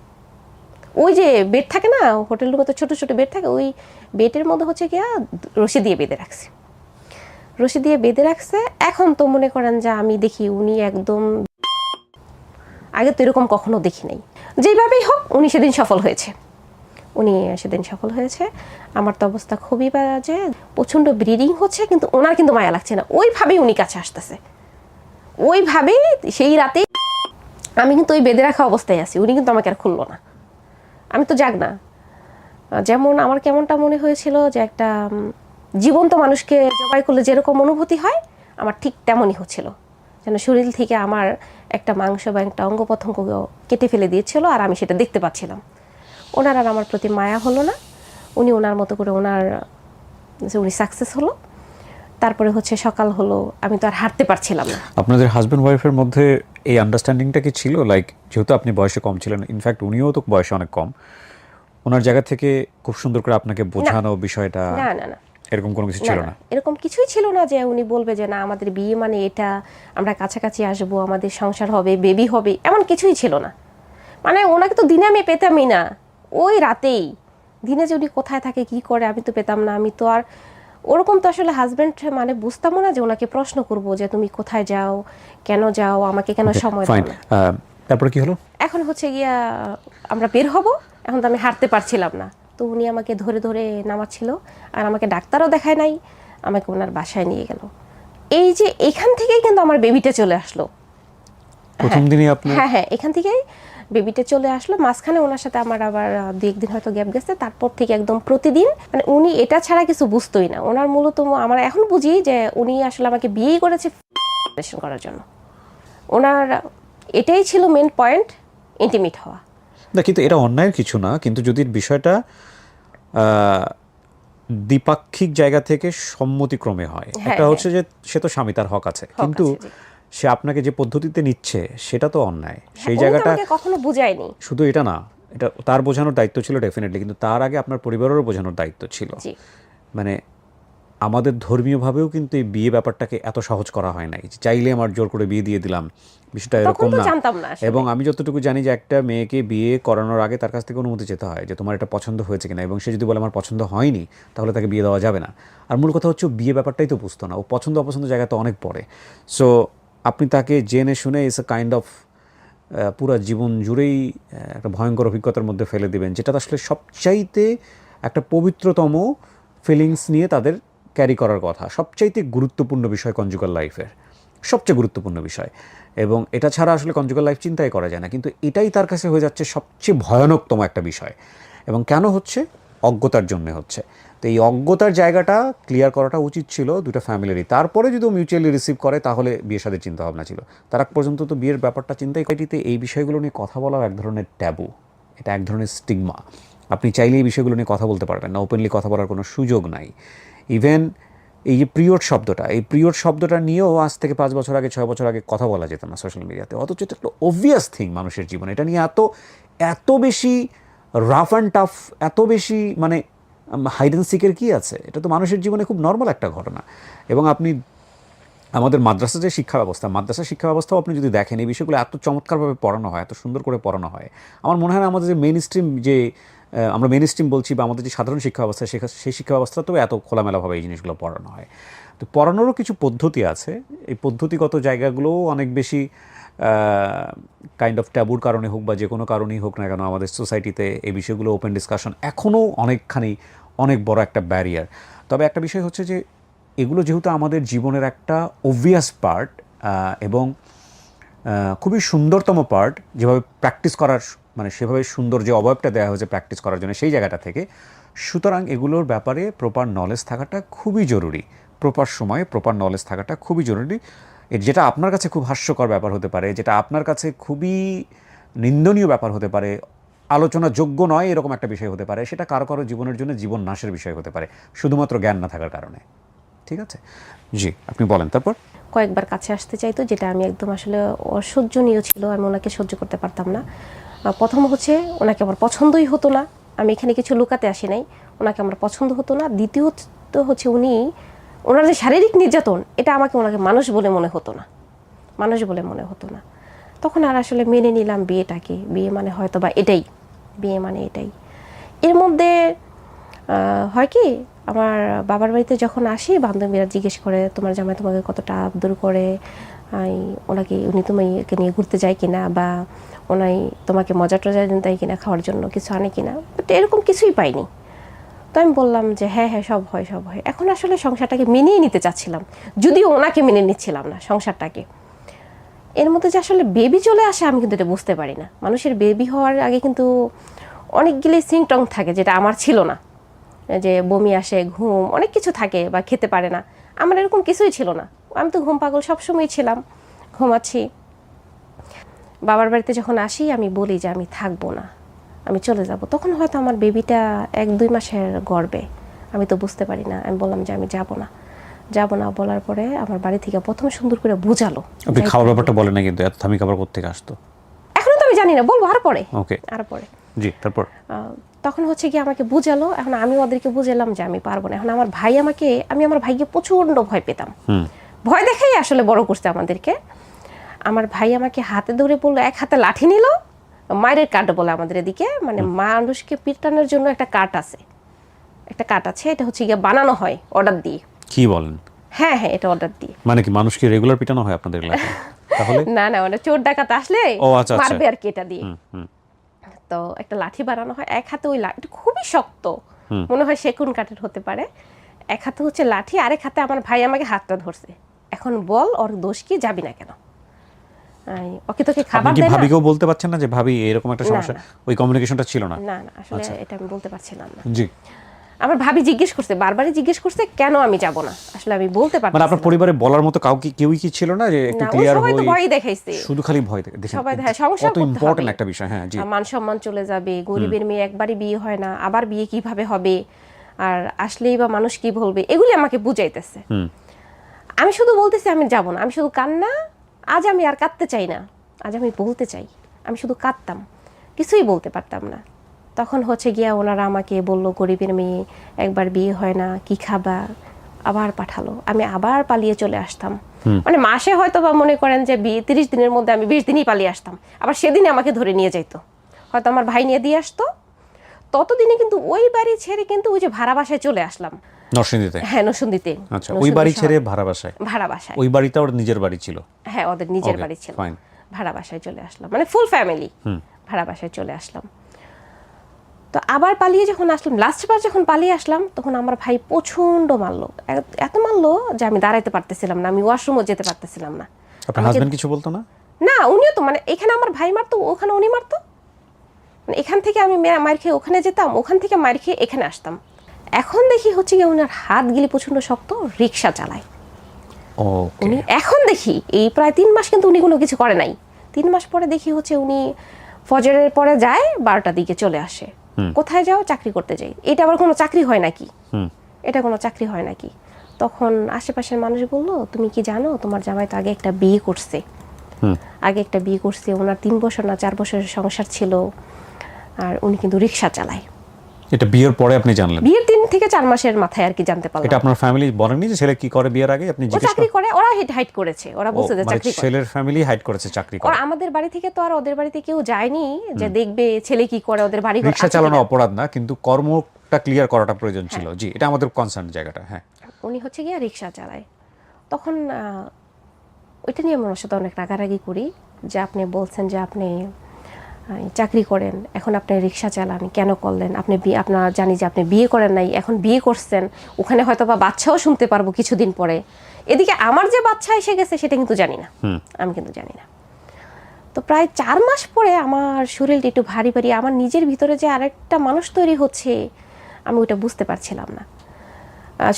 ওই যে বেড থাকে না হোটেল রুমে, তো ছোটো ছোটো বেড থাকে, ওই বেডের মধ্যে হচ্ছে গিয়া রশি দিয়ে বেঁধে রাখছে, রশি দিয়ে বেঁধে রাখছে। এখন তো মনে করেন যে আমি দেখি উনি একদম, আগে তো এরকম কখনো দেখি নাই। যেইভাবেই হোক উনি সেদিন সফল হয়েছে, উনি সেদিন সফল হয়েছে। আমার তো অবস্থা খুবই বাজে, প্রচণ্ড ব্লিডিং হচ্ছে, কিন্তু ওনার কিন্তু মায়া লাগছে না। ওইভাবেই উনি কাছে আসতেছে, ওইভাবেই। সেই রাতেই আমি কিন্তু ওই বেঁধে রাখা অবস্থায় আছি, উনি কিন্তু আমাকে আর খুললো না। আমি তো যাক না, যেমন আমার কেমনটা মনে হয়েছিল যে একটা জীবন্ত মানুষকে জবাই করলে যেরকম অনুভূতি হয় আমার ঠিক তেমনই হচ্ছিল, যেন শরীর থেকে আমার একটা মাংস বা একটা অঙ্গ প্রত্যঙ্গ কেটে ফেলে দিয়েছিল আর আমি সেটা দেখতে পাচ্ছিলাম। ওনার আর আমার প্রতি মায়া হলো না, উনি ওনার মতো করে উনি সাকসেস হলো। তারপরে হচ্ছে সকাল হলো, আমি তো আর হাঁটতে পারছিলাম না। আপনাদের হাজব্যান্ড ওয়াইফের মধ্যে এই আন্ডারস্ট্যান্ডিংটা কি ছিল? লাইক যেহেতু আপনি বয়সে কম ছিলেন, ইনফ্যাক্ট উনিও তো বয়সে অনেক কম, ওনার জায়গা থেকে খুব সুন্দর করে আপনাকে বোঝানো বিষয়টা, না না না এরকম কোনো কিছু ছিল না? এরকম কিছুই ছিল না যে উনি বলবে যে না আমাদের বিয়ে মানে এটা, আমরা কাছাকাছি আসবো, আমাদের সংসার হবে, বেবি হবে, এমন কিছুই ছিল না। মানে ওনাকে তো দিনে আমি পেতামই না, ওই রাতেই। দিনে যে উনি কোথায় থাকে কি করে আমি তো পেতাম না। আমি তো আর ওরকম তো আসলে হাজব্যান্ড মানে বুঝতামও না যে ওনাকে প্রশ্ন করব যে তুমি কোথায় যাও, কেন যাও, আমাকে কেন সময় দাও না। তারপরে কি হলো? এখন হচ্ছে গিয়া আমরা বের হব, এখন তো আমি হাঁটতে পারছিলাম না, তো উনি আমাকে ধরে ধরে নামাচ্ছিল, আর আমাকে ডাক্তারও দেখায় নাই, আমাকে ওনার বাসায় নিয়ে গেল। এই যে এখান থেকেই কিন্তু আমার বেবিটা চলে আসলো। প্রথম দিনই আপনি? হ্যাঁ, এখান থেকেই বেবিটা চলে আসলো। মাঝখানে ওনার সাথে আমার আবার 2-1 দিন হয়তো গ্যাপ গেছে, তারপর থেকে একদম প্রতিদিন, মানে উনি এটা ছাড়া কিছু বুঝতোই না। ওনার মূলত আমরা এখন বুঝি যে উনি আসলে আমাকে বিয়েই করেছে করার জন্য। ওনার এটাই ছিল মেন পয়েন্ট, ইন্টিমেট হওয়া। না, কিন্তু এটা অন্যায়ের কিছু না, কিন্তু যদি বিষয়টা দ্বিপাক্ষিক জায়গা থেকে সম্মতিক্রমে হয়। একটা হচ্ছে যে সে তো স্বামী, তার হক আছে, কিন্তু সে আপনাকে যে পদ্ধতিতে নিচ্ছে সেটা তো অন্যায়। সেই জায়গাটা কখনো বুঝায়নি। শুধু এটা না, এটা তার বোঝানোর দায়িত্ব ছিল ডেফিনেটলি, কিন্তু তার আগে আপনার পরিবারেরও বোঝানোর দায়িত্ব ছিল। মানে আমাদের ধর্মীয়ভাবেও কিন্তু এই বিয়ে ব্যাপারটাকে এত সহজ করা হয় নাই, চাইলে আমার জোর করে বিয়ে দিয়ে দিলাম, বিষয়টা এরকম না। এবং আমি যতটুকু জানি যে একটা মেয়েকে বিয়ে করানোর আগে তার কাছ থেকে অনুমতি যেতে হয় যে তোমার এটা পছন্দ হয়েছে কিনা, এবং সে যদি বলে আমার পছন্দ হয়নি তাহলে তাকে বিয়ে দেওয়া যাবে না। আর মূল কথা হচ্ছে বিয়ে ব্যাপারটাই তো বুঝতো না, ও পছন্দ অপছন্দ জায়গা তো অনেক পড়ে। সো আপনি তাকে জেনে শুনে ইটস এ কাইন্ড অফ পুরো জীবন জুড়েই একটা ভয়ঙ্কর অভিজ্ঞতার মধ্যে ফেলে দিবেন, যেটা আসলে সবচাইতে একটা পবিত্রতম ফিলিংস নিয়ে তাদের ক্যারি করার কথা। সবচাইতে গুরুত্বপূর্ণ বিষয় কনজুগাল লাইফের, সবচেয়ে গুরুত্বপূর্ণ বিষয়, এবং এটা ছাড়া আসলে কনজুগাল লাইফ চিন্তাই করা যায় না। কিন্তু এটাই তার কাছে হয়ে যাচ্ছে সবচেয়ে ভয়ানকতম একটা বিষয়। এবং কেন হচ্ছে? অজ্ঞতার জন্য হচ্ছে। তো এই অজ্ঞতার জায়গাটা ক্লিয়ার করাটা উচিত ছিল দুটো ফ্যামিলিরই। তারপরে যদি মিউচুয়ালি রিসিভ করে তাহলে বিয়ের সাথে চিন্তাভাবনা ছিল, তার আগ পর্যন্ত তো বিয়ের ব্যাপারটা চিন্তাই করিতে। এই বিষয়গুলো নিয়ে কথা বলাও এক ধরনের ট্যাবু, এটা এক ধরনের স্টিগমা। আপনি চাইলে এই বিষয়গুলো নিয়ে কথা বলতে পারবেন না, ওপেনলি কথা বলার কোনো সুযোগ নাই। ইভেন এই যে পিরিয়ড শব্দটা, এই পিরিয়ড শব্দটা নিয়েও আজ থেকে 5 বছর আগে 6 বছর আগে কথা বলা যেত না সোশ্যাল মিডিয়াতে, অথচ এটা একটা অবভিয়াস থিং মানুষের জীবনে। এটা নিয়ে এত বেশি রাফ অ্যান্ড টাফ, এত বেশি মানে হাইড অ্যান্ড সিকের কী আছে? এটা তো মানুষের জীবনে খুব নর্মাল একটা ঘটনা। এবং আপনি আমাদের মাদ্রাসা যে শিক্ষা ব্যবস্থা, মাদ্রাসা শিক্ষা ব্যবস্থাও আপনি যদি দেখেন, এই বিষয়গুলো এত চমৎকারভাবে পড়ানো হয়, এত সুন্দর করে পড়ানো হয়। আমার মনে হয় না আমাদের যে মেইন স্ট্রিম, যে আমরা মেইন স্ট্রিম বলছি, বা আমাদের যে সাধারণ শিক্ষা ব্যবস্থা, সেই শিক্ষা ব্যবস্থাতেও এত খোলামেলাভাবে এই জিনিসগুলো পড়ানো হয়। তো পড়ানোরও কিছু পদ্ধতি আছে, এই পদ্ধতিগত জায়গাগুলোও অনেক বেশি কাইন্ড অফ ট্যাবুর কারণে হোক বা যে কোনো কারণেই হোক না কেন, আমাদের সোসাইটিতে এই বিষয়গুলো ওপেন ডিসকাশন এখনও অনেক বড় একটা ব্যারিয়ার। তবে একটা বিষয় হচ্ছে যে এগুলো যেহেতু আমাদের জীবনের একটা অবভিয়াস পার্ট এবং খুবই সুন্দরতম পার্ট, যেভাবে প্র্যাকটিস করার মানে সেভাবে সুন্দর যে অবয়বটা দেওয়া হয়েছে প্র্যাকটিস করার জন্য সেই জায়গাটা থেকে, সুতরাং এগুলোর ব্যাপারে প্রপার নলেজ থাকাটা খুবই জরুরি, প্রপার সময়ে প্রপার নলেজ থাকাটা খুবই জরুরি। যেটা আপনার কাছে খুব হাস্যকর ব্যাপার হতে পারে, যেটা আপনার কাছে খুবই নিন্দনীয় ব্যাপার হতে পারে, আলোচনা যোগ্য নয় এরকম একটা বিষয় হতে পারে, সেটা কারো কারো জীবনের জন্য জীবন নাশের বিষয় হতে পারে, শুধুমাত্র জ্ঞান না থাকার কারণে। ঠিক আছে, জি আপনি বলেন। তারপর কয়েকবার কাছে আসতে চাইতো, যেটা আমি একদম আসলে অসহ্যনীয় ছিল, আমি ওনাকে সহ্য করতে পারতাম না। প্রথম হচ্ছে ওনাকে আমার পছন্দই হতো না, আমি এখানে কিছু লুকাতে আসি নাই, ওনাকে আমার পছন্দ হতো না। দ্বিতীয়ত হচ্ছে ওনার যে শারীরিক নির্যাতন, এটা ওনাকে মানুষ বলে মনে হতো না। তখন আর আসলে মেনে নিলাম বিয়েটাকে, বিয়ে মানে হয়তো বা এটাই, বিয়ে মানে এটাই। এর মধ্যে হয় কি, আমার বাবার বাড়িতে যখন আসি, বান্ধবীরা জিজ্ঞেস করে তোমার জামাই তোমাকে কতটা আদর করে, উনি তোমাকে নিয়ে ঘুরতে যায় কিনা, বা ওনাই তোমাকে মজা টজা দেয় কিনা, খাওয়ার জন্য কিছু আনে কিনা, বাট এরকম কিছুই পাইনি। তো আমি বললাম যে হ্যাঁ সব হয়। এখন আসলে সংসারটাকে মেনেই নিতে চাচ্ছিলাম, যদিও ওনাকে মেনে নিচ্ছিলাম না সংসারটাকে। এর মধ্যে যে আসলে বেবি চলে আসে আমি কিন্তু এটা বুঝতে পারি না। মানুষের বেবি হওয়ার আগে কিন্তু অনেকগুলি সিমটম থাকে, যেটা আমার ছিল না। যে বমি আসে, ঘুম, অনেক কিছু থাকে বা খেতে পারে না। আমার এরকম কিছুই ছিল না, আমি তো ঘুম পাগল সবসময় ছিলাম, ঘুমাচ্ছি। বাবার বাড়িতে যখন আসি আমি বলি যে আমি থাকবো না, আমি চলে যাব। তখন হয়তো আমার বেবিটা 1-2 মাসের গর্ভে, আমি তো বুঝতে পারি না। আমি বললাম যে আমি যাব না, যাব না। বলার পরে আমার বাড়ি থেকে প্রথম সুন্দর করে বোঝালো। আপনি খাওয়ার ব্যাপারটা বলেন না কিন্তু, এত দামি খাবার কোত্থেকে আসতো? এখনো তো আমি জানি না, বলবো আর পরে। ওকে, আর পরে জি, তারপর? তখন হচ্ছে কি আমাকে বুঝালো। এখন আমি ওদেরকে বুঝালাম যে আমি পারবো না। এখন আমার ভাই আমাকে, আমি আমার ভাইকে প্রচন্ড ভয় পেতাম, ভয় দেখাই আসলে বড় করছে আমাদেরকে। আমার ভাই আমাকে হাতে ধরে বললো, এক হাতে লাঠি নিল, মায়ের কাঠ বলে আমাদের এদিকে, মানে মানুষকে পিটানোর জন্য একটা কাঠ আছে, একটা কাঠ আছে, এটা হচ্ছে গিয়ে বানানো হয় অর্ডার দিয়ে। কি বলেন? হ্যাঁ হ্যাঁ, এটা অর্ডার দিয়ে। মানে কি মানুষকে রেগুলার পিটানো হয় আপনাদের এলাকায়? তাহলে না না, মানে চোর ডাকাত আসলে ও আচ্ছা আচ্ছা, মারবে আর কি এটা দিয়ে। তো একটা লাঠি বানানো হয়, এক হাতে ওই লাঠি খুবই শক্ত, মনে হয় সেগুন কাঠের হতে পারে। এক হাতে হচ্ছে লাঠি, আরেক হাতে আমার ভাই আমাকে হাতটা ধরছে। এখন বল ওর দোষ কি, যাবি না কেন? ওকে তোকে খাবার আপনি কি দেয় না? ভাবিকেও বলতে পারছেন না যে ভাবি এরকম একটা না, সমস্যা? না। ওই কমিউনিকেশনটা ছিল না? না না, আসলে এটা আমি বলতে পারছিলাম না। জি। আমার ভাবি জিজ্ঞেস করছে, বারবারই জিজ্ঞেস করছে কেন আমি যাব না, আসলে আমি বলতে পারছি মানে না। আপনার পরিবারে বলার মতো কাউকে কেউই কি ছিল না যে একটু না, ওই ক্লিয়ার সবাই তো হই? ভয়ই দেখাইছে। শুধু খালি ভয় দেখেন, সবাই সংসার কত করতে ইম্পর্টেন্ট হবে, একটা বিষয়। হ্যাঁ, জি। মান সম্মান চলে যাবে, গরিবের মেয়ে একবারই বিয়ে হয় না, আবার বিয়ে কিভাবে হবে, আর আসলেই বা মানুষ কি বলবে, এগুলি আমাকে বুঝাইতেছে। আমি শুধু বলতেছি আমি যাব না, আমি শুধু কান্না। আজ আমি আর কাঁদতে চাই না, আজ আমি বলতে চাই। আমি শুধু কাঁদতাম, কিছুই বলতে পারতাম না। তখন হচ্ছে গিয়া ওনারা আমাকে বললো, গরিবের মেয়ে, একবার বিয়ে হয় না, কি খাবা, আবার পাঠালো। আমি আবার পালিয়ে চলে আসতাম। মানে মাসে হয়তো বা মনে করেন যে 30 দিনের মধ্যে আমি 20 দিনই পালিয়ে আসতাম, আবার সেদিনে আমাকে ধরে নিয়ে যাইতো, হয়তো আমার ভাই নিয়ে দিয়ে আসতো। ততদিনে কিন্তু ওই বাড়ি ছেড়ে কিন্তু ওই যে ভাড়া বাসায় চলে আসলাম, নরসিংদীতে? হ্যাঁ, নরসিংদীতে। আচ্ছা, ওই বাড়ি ছেড়ে ভাড়া বাসায়? ভাড়া বাসায়। ওই বাড়িটা ওর নিজের বাড়ি ছিল? হ্যাঁ, ওদের নিজের Okay, বাড়ি ছিল। fine. ভাড়া বাসায় চলে আসলাম, মানে ফুল ফ্যামিলি ভাড়া বাসায় চলে আসলাম। তো আবার পালিয়ে যখন আসলাম, লাস্টবার যখন পালিয়ে আসলাম, তখন আমার ভাই প্রচন্ড মারলো, এত মারলো যে আমি দাঁড়াইতে পারতেছিলাম না, আমি ওয়াশরুমও যেতে পারতেছিলাম না। আপনার হাজবেন্ড কিছু বলতো না? না, উনিও তো, মানে এখানে আমার ভাই মারতো, ওখানে উনি মারতো। মানে এখান থেকে আমি মার খেয়ে ওখানে যেতাম, ওখান থেকে মার খেয়ে এখানে আসতাম। এখন দেখি হচ্ছে গিয়ে ওনার হাতগুলি প্রচন্ড শক্ত, রিক্সা চালায় উনি। এখন দেখি এই প্রায় 3 মাস কিন্তু উনি কোনো কিছু করে নাই। 3 মাস পরে দেখি হচ্ছে উনি ফজরের পরে যায়, 12টার দিকে চলে আসে। কোথায় যাও? চাকরি করতে যাই। এটা আবার কোনো চাকরি হয় নাকি? এটা কোনো চাকরি হয় নাকি? তখন আশেপাশের মানুষ বললো, তুমি কি জানো তোমার জামাই তো আগে একটা বিয়ে করছে, আগে একটা বিয়ে করছে, ওনার 3 বছর না 4 বছরের সংসার ছিল, আর উনি কিন্তু রিক্সা চালায়। এটা বিয়ের পরে আপনি জানলেন? বিয়ের 3 থেকে 4 মাসের মাথায় আর কি জানতে পারলাম। এটা আপনার ফ্যামিলি বলেনি যে ছেলে কি করে বিয়ের আগে? আপনি ও জিজ্ঞেস চাকরি করে, ওরা হাইড করেছে, ওরা বলছে যে চাকরি করে। ছেলের ফ্যামিলি হাইড করেছে চাকরি করে? ওরা আমাদের বাড়ি থেকে তো আর ওদের বাড়িতে কেউ যায়নি যে দেখবে ছেলে কি করে, ওদের বাড়ি ঘর রিক্সা চালানো অপরাধ না, কিন্তু কর্মটা ক্লিয়ার করাটা প্রয়োজন ছিল। জি, এটা আমাদের কনসার্ন জায়গাটা। হ্যাঁ, উনি হচ্ছে গিয়ে রিক্সা চালায়। তখন ওইটা নিয়ে আমার সাথে অনেক রাগারাগি করি যে আপনি বলছেন যে আপনি চাকরি করেন, এখন আপনি রিক্সা চালান, কেন করলেন? আপনি আপনার জানি যে আপনি বিয়ে করেন নাই, এখন বিয়ে করছেন, ওখানে হয়তো বা বাচ্চাও শুনতে পারবো কিছুদিন পরে। এদিকে আমার যে বাচ্চা এসে গেছে সেটা কিন্তু জানি না, আমি কিন্তু জানি না। তো প্রায় 4 মাস পরে আমার শরীরটা একটু ভারী ভারী, আমার নিজের ভিতরে যে আরেকটা মানুষ তৈরি হচ্ছে আমি ওইটা বুঝতে পারছিলাম না।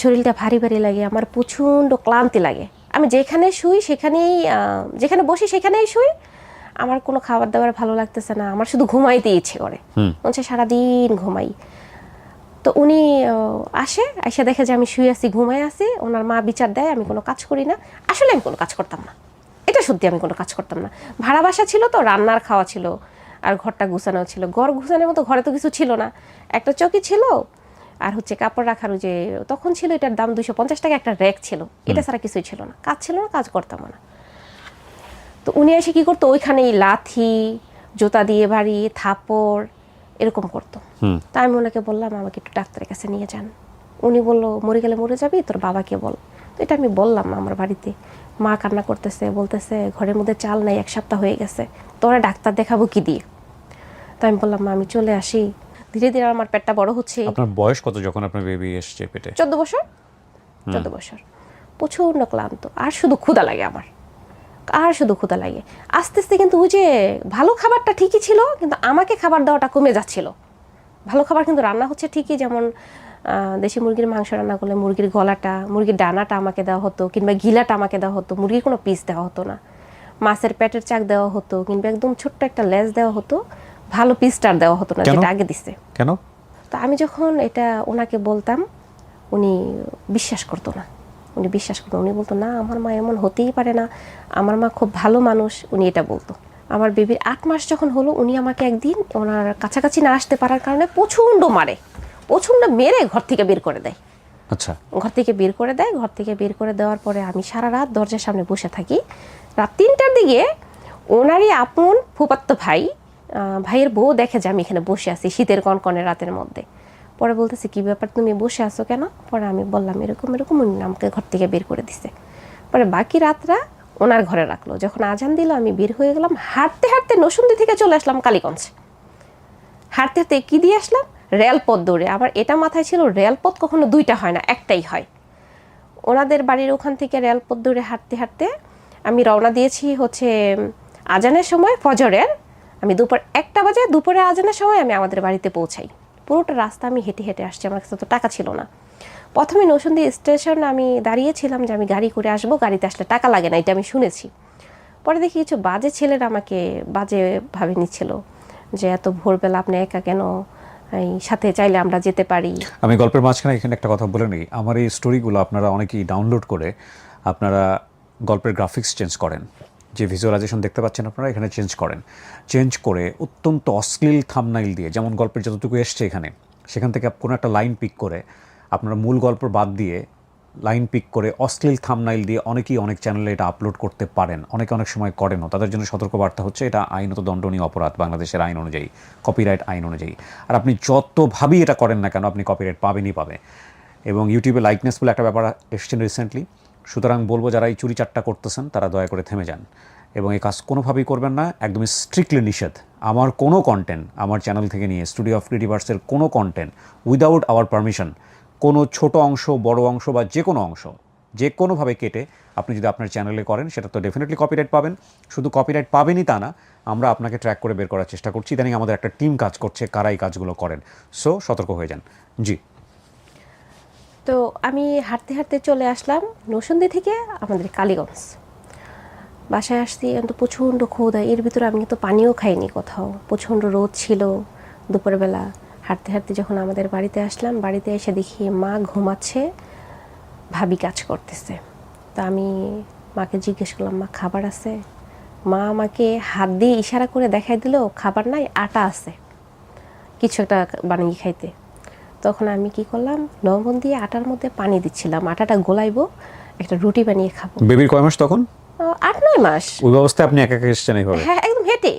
শরীরটা ভারী ভারী লাগে, আমার প্রচণ্ড ক্লান্তি লাগে। আমি যেখানে শুই সেখানেই, যেখানে বসি সেখানেই শুই, আমার কোনো খাবার দাবার ভালো লাগতেছে না, আমার শুধু ঘুমাইতে ইচ্ছে করে, মনে সারাদিন ঘুমাই। তো উনি এসে দেখে যে আমি শুয়ে আছি, ঘুমাই আছি, ওনার মা বিচার দেয় আমি কোনো কাজ করি না। আসলে আমি কোনো কাজ করতাম না, এটা সত্যি, আমি কোনো কাজ করতাম না। ভাড়া বাসা ছিল তো, রান্নার খাওয়া ছিল, আর ঘরটা গুছানো ছিল। ঘর গুছানোর মতো ঘরে তো কিছু ছিল না, একটা চৌকি ছিল, আর হচ্ছে কাপড় রাখার যে তখন ছিল, এটার দাম 250 টাকা একটা র্যাক ছিল, এটা ছাড়া কিছুই ছিল না। কাজ ছিল না, কাজ করতাম না। তো উনি এসে কি করতো, ওইখানেই লাথি, জুতা দিয়ে বাড়ি, থাপড় এরকম করতো। তাই আমি ওনাকে বললাম আমাকে একটু ডাক্তারের কাছে নিয়ে যান। উনি বললো, মরে গেলে মরে যাবি, তোর বাবাকে বল। তো এটা আমি বললাম আমার বাড়িতে। মা কান্না করতেছে, বলতেছে ঘরের মধ্যে চাল নাই, 1 সপ্তাহ হয়ে গেছে, তোরা ডাক্তার দেখাবো কি দিয়ে? তো আমি বললাম মা আমি চলে আসি। ধীরে ধীরে আমার পেটটা বড় হচ্ছে। আপনার বয়স কত যখন আপনার বেবি এসছে পেটে? 14 বছর। 14 বছর। প্রচণ্ড ক্লান্ত, আর শুধু ক্ষুধা লাগে আমার, আর শুধু ক্ষুধা লাগে। আস্তে আস্তে কিন্তু ওই যে ভালো খাবারটা ঠিকই ছিল, কিন্তু আমাকে খাবার দেওয়াটা কমে যাচ্ছিল। ভালো খাবার কিন্তু রান্না হচ্ছে ঠিকই, যেমন দেশি মুরগির মাংস রান্না করলে মুরগির গলাটা, মুরগির ডানাটা আমাকে দেওয়া হতো, কিংবা গিলাটা আমাকে দেওয়া হতো, মুরগির কোনো পিস দেওয়া হতো না। মাছের পেটের চাক দেওয়া হতো, কিংবা একদম ছোট্ট একটা লেজ দেওয়া হতো, ভালো পিসটার দেওয়া হতো না, যেটা আগে দিছে। কেন? তো আমি যখন এটা ওনাকে বলতাম, উনি বিশ্বাস করতো না। উনি বলতো, না আমার মা এমন হতেই পারে না, আমার মা খুব ভালো মানুষ, উনি এটা বলতো। আমার বেবির 8 মাস যখন হলো, উনি আমাকে একদিন ওনার কাছাকাছি না আসতে পারার কারণে প্রচণ্ড মেরে ঘর থেকে বের করে দেয়। আচ্ছা। ঘর থেকে বের করে দেওয়ার পরে আমি সারা রাত দরজার সামনে বসে থাকি। রাত 3টার দিকে ওনারই আপন ফুফাতো ভাইয়ের বউ দেখে যে আমি এখানে বসে আছি শীতের কনকনে রাতের মধ্যে। পরে বলতেছে, কি ব্যাপার, তুমি বসে আছো কেন? পরে আমি বললাম, এরকম উনি আমাকে ঘর থেকে বের করে দিছে। পরে বাকি রাতটা ওনার ঘরে রাখলো। যখন আজান দিল, আমি বের হয়ে গেলাম, হাঁটতে নরসিংদী থেকে চলে আসলাম কালীগঞ্জ। হাঁটতে কি দিয়ে আসলাম? রেলপথ দৌড়ে। আমার এটা মাথায় ছিল, রেলপথ কখনো 2টা হয় না, একটাই হয়। ওনাদের বাড়ির ওখান থেকে রেলপথ দৌড়ে হাঁটতে আমি রওনা দিয়েছি হচ্ছে আজানের সময়, ফজরের। আমি দুপুর 1টা বাজে, দুপুরে আজানের সময় আমি আমাদের বাড়িতে পৌঁছাই। পুরোটা রাস্তা আমি হেঁটে আসছি, আমার কাছে তো টাকা ছিল না। প্রথমে নরসিংদী স্টেশন আমি দাঁড়িয়েছিলাম যে আমি গাড়ি করে আসবো, গাড়িতে আসলে টাকা লাগে না, এটা আমি শুনেছি। পরে দেখি কিছু বাজে ছেলেরা আমাকে বাজেভাবে নিচ্ছিল, যে এত ভোরবেলা আপনি একা কেন, এই সাথে চাইলে আমরা যেতে পারি। আমি গল্পের মাঝখানে এখানে একটা কথা বলে নিই। আমার এই স্টোরিগুলো আপনারা অনেকেই ডাউনলোড করে আপনারা গল্পের গ্রাফিক্স চেঞ্জ করেন, যে ভিজুয়ালাইজেশন দেখতে পাচ্ছেন আপনারা এখানে চেঞ্জ করে অত্যন্ত অশ্লীল থাম্বনেইল দিয়ে, যেমন গল্পের যতটুকু এসছে এখানে, সেখান থেকে কোনো একটা লাইন পিক করে আপনারা মূল গল্প বাদ দিয়ে লাইন পিক করে অশ্লীল থাম্বনেইল দিয়ে অনেকেই অনেক চ্যানেলে এটা আপলোড করতে পারেন, অনেক সময় করেনও। তাদের জন্য সতর্কবার্তা হচ্ছে, এটা আইনত দণ্ডনীয় অপরাধ বাংলাদেশের আইন অনুযায়ী, কপিরাইট আইন অনুযায়ী। আর আপনি যতভাবেই এটা করেন না কেন, আপনি কপিরাইট পাবেনই পাবে। এবং ইউটিউবে লাইকনেস বলে একটা ব্যাপার এসছেন রিসেন্টলি। সুতরাং বলবো, যারা এই চুরি চাট্টা করতেছেন তারা দয়া করে থেমে যান এবং এই কাজ কোনোভাবেই করবেন না, একদমই স্ট্রিক্টলি নিষেধ। আমার কোনো কন্টেন্ট, আমার চ্যানেল থেকে নিয়ে স্টুডিও অফ ক্রিয়েটিভার্সের কোনো কন্টেন্ট উইদাউট আওয়ার পারমিশন, কোনো ছোট অংশ, বড় অংশ বা যে কোনো অংশ যে কোনোভাবে কেটে আপনি যদি আপনার চ্যানেলে করেন, সেটা তো ডেফিনেটলি কপিরাইট পাবেন। শুধু কপিরাইট পাবেনই তা না, আমরা আপনাকে ট্র্যাক করে বের করার চেষ্টা করছি। ইদানিং আমাদের একটা টিম কাজ করছে, কারা এই কাজগুলো করেন। সো সতর্ক হয়ে যান। জি। তো আমি হাঁটতে চলে আসলাম নরসিংদী থেকে আমাদের কালীগঞ্জ। বাসায় আসছি, কিন্তু প্রচণ্ড ক্ষুধা। এর ভিতরে আমি কিন্তু পানিও খাইনি কোথাও, প্রচণ্ড রোদ ছিল দুপুরবেলা। হাঁটতে যখন আমাদের বাড়িতে আসলাম, বাড়িতে এসে দেখি মা ঘুমাচ্ছে, ভাবি কাজ করতেছে। তা আমি মাকে জিজ্ঞেস করলাম, মা খাবার আছে? মা আমাকে হাত দিয়ে ইশারা করে দেখাই দিল, খাবার নাই, আটা আছে, কিছু একটা বানিয়ে খাইতে। তখন আমি কি করলাম, লবণ দিয়ে আটার মধ্যে পানি দিচ্ছিলাম, আটাটা গোলাইবো, একটা রুটি বানিয়ে খাবো। বেবির কয় মাস তখন? 8-9 মাস। ওই অবস্থায় আপনি একা এসেছেন এইভাবে? হ্যাঁ, একদম হেঁটে।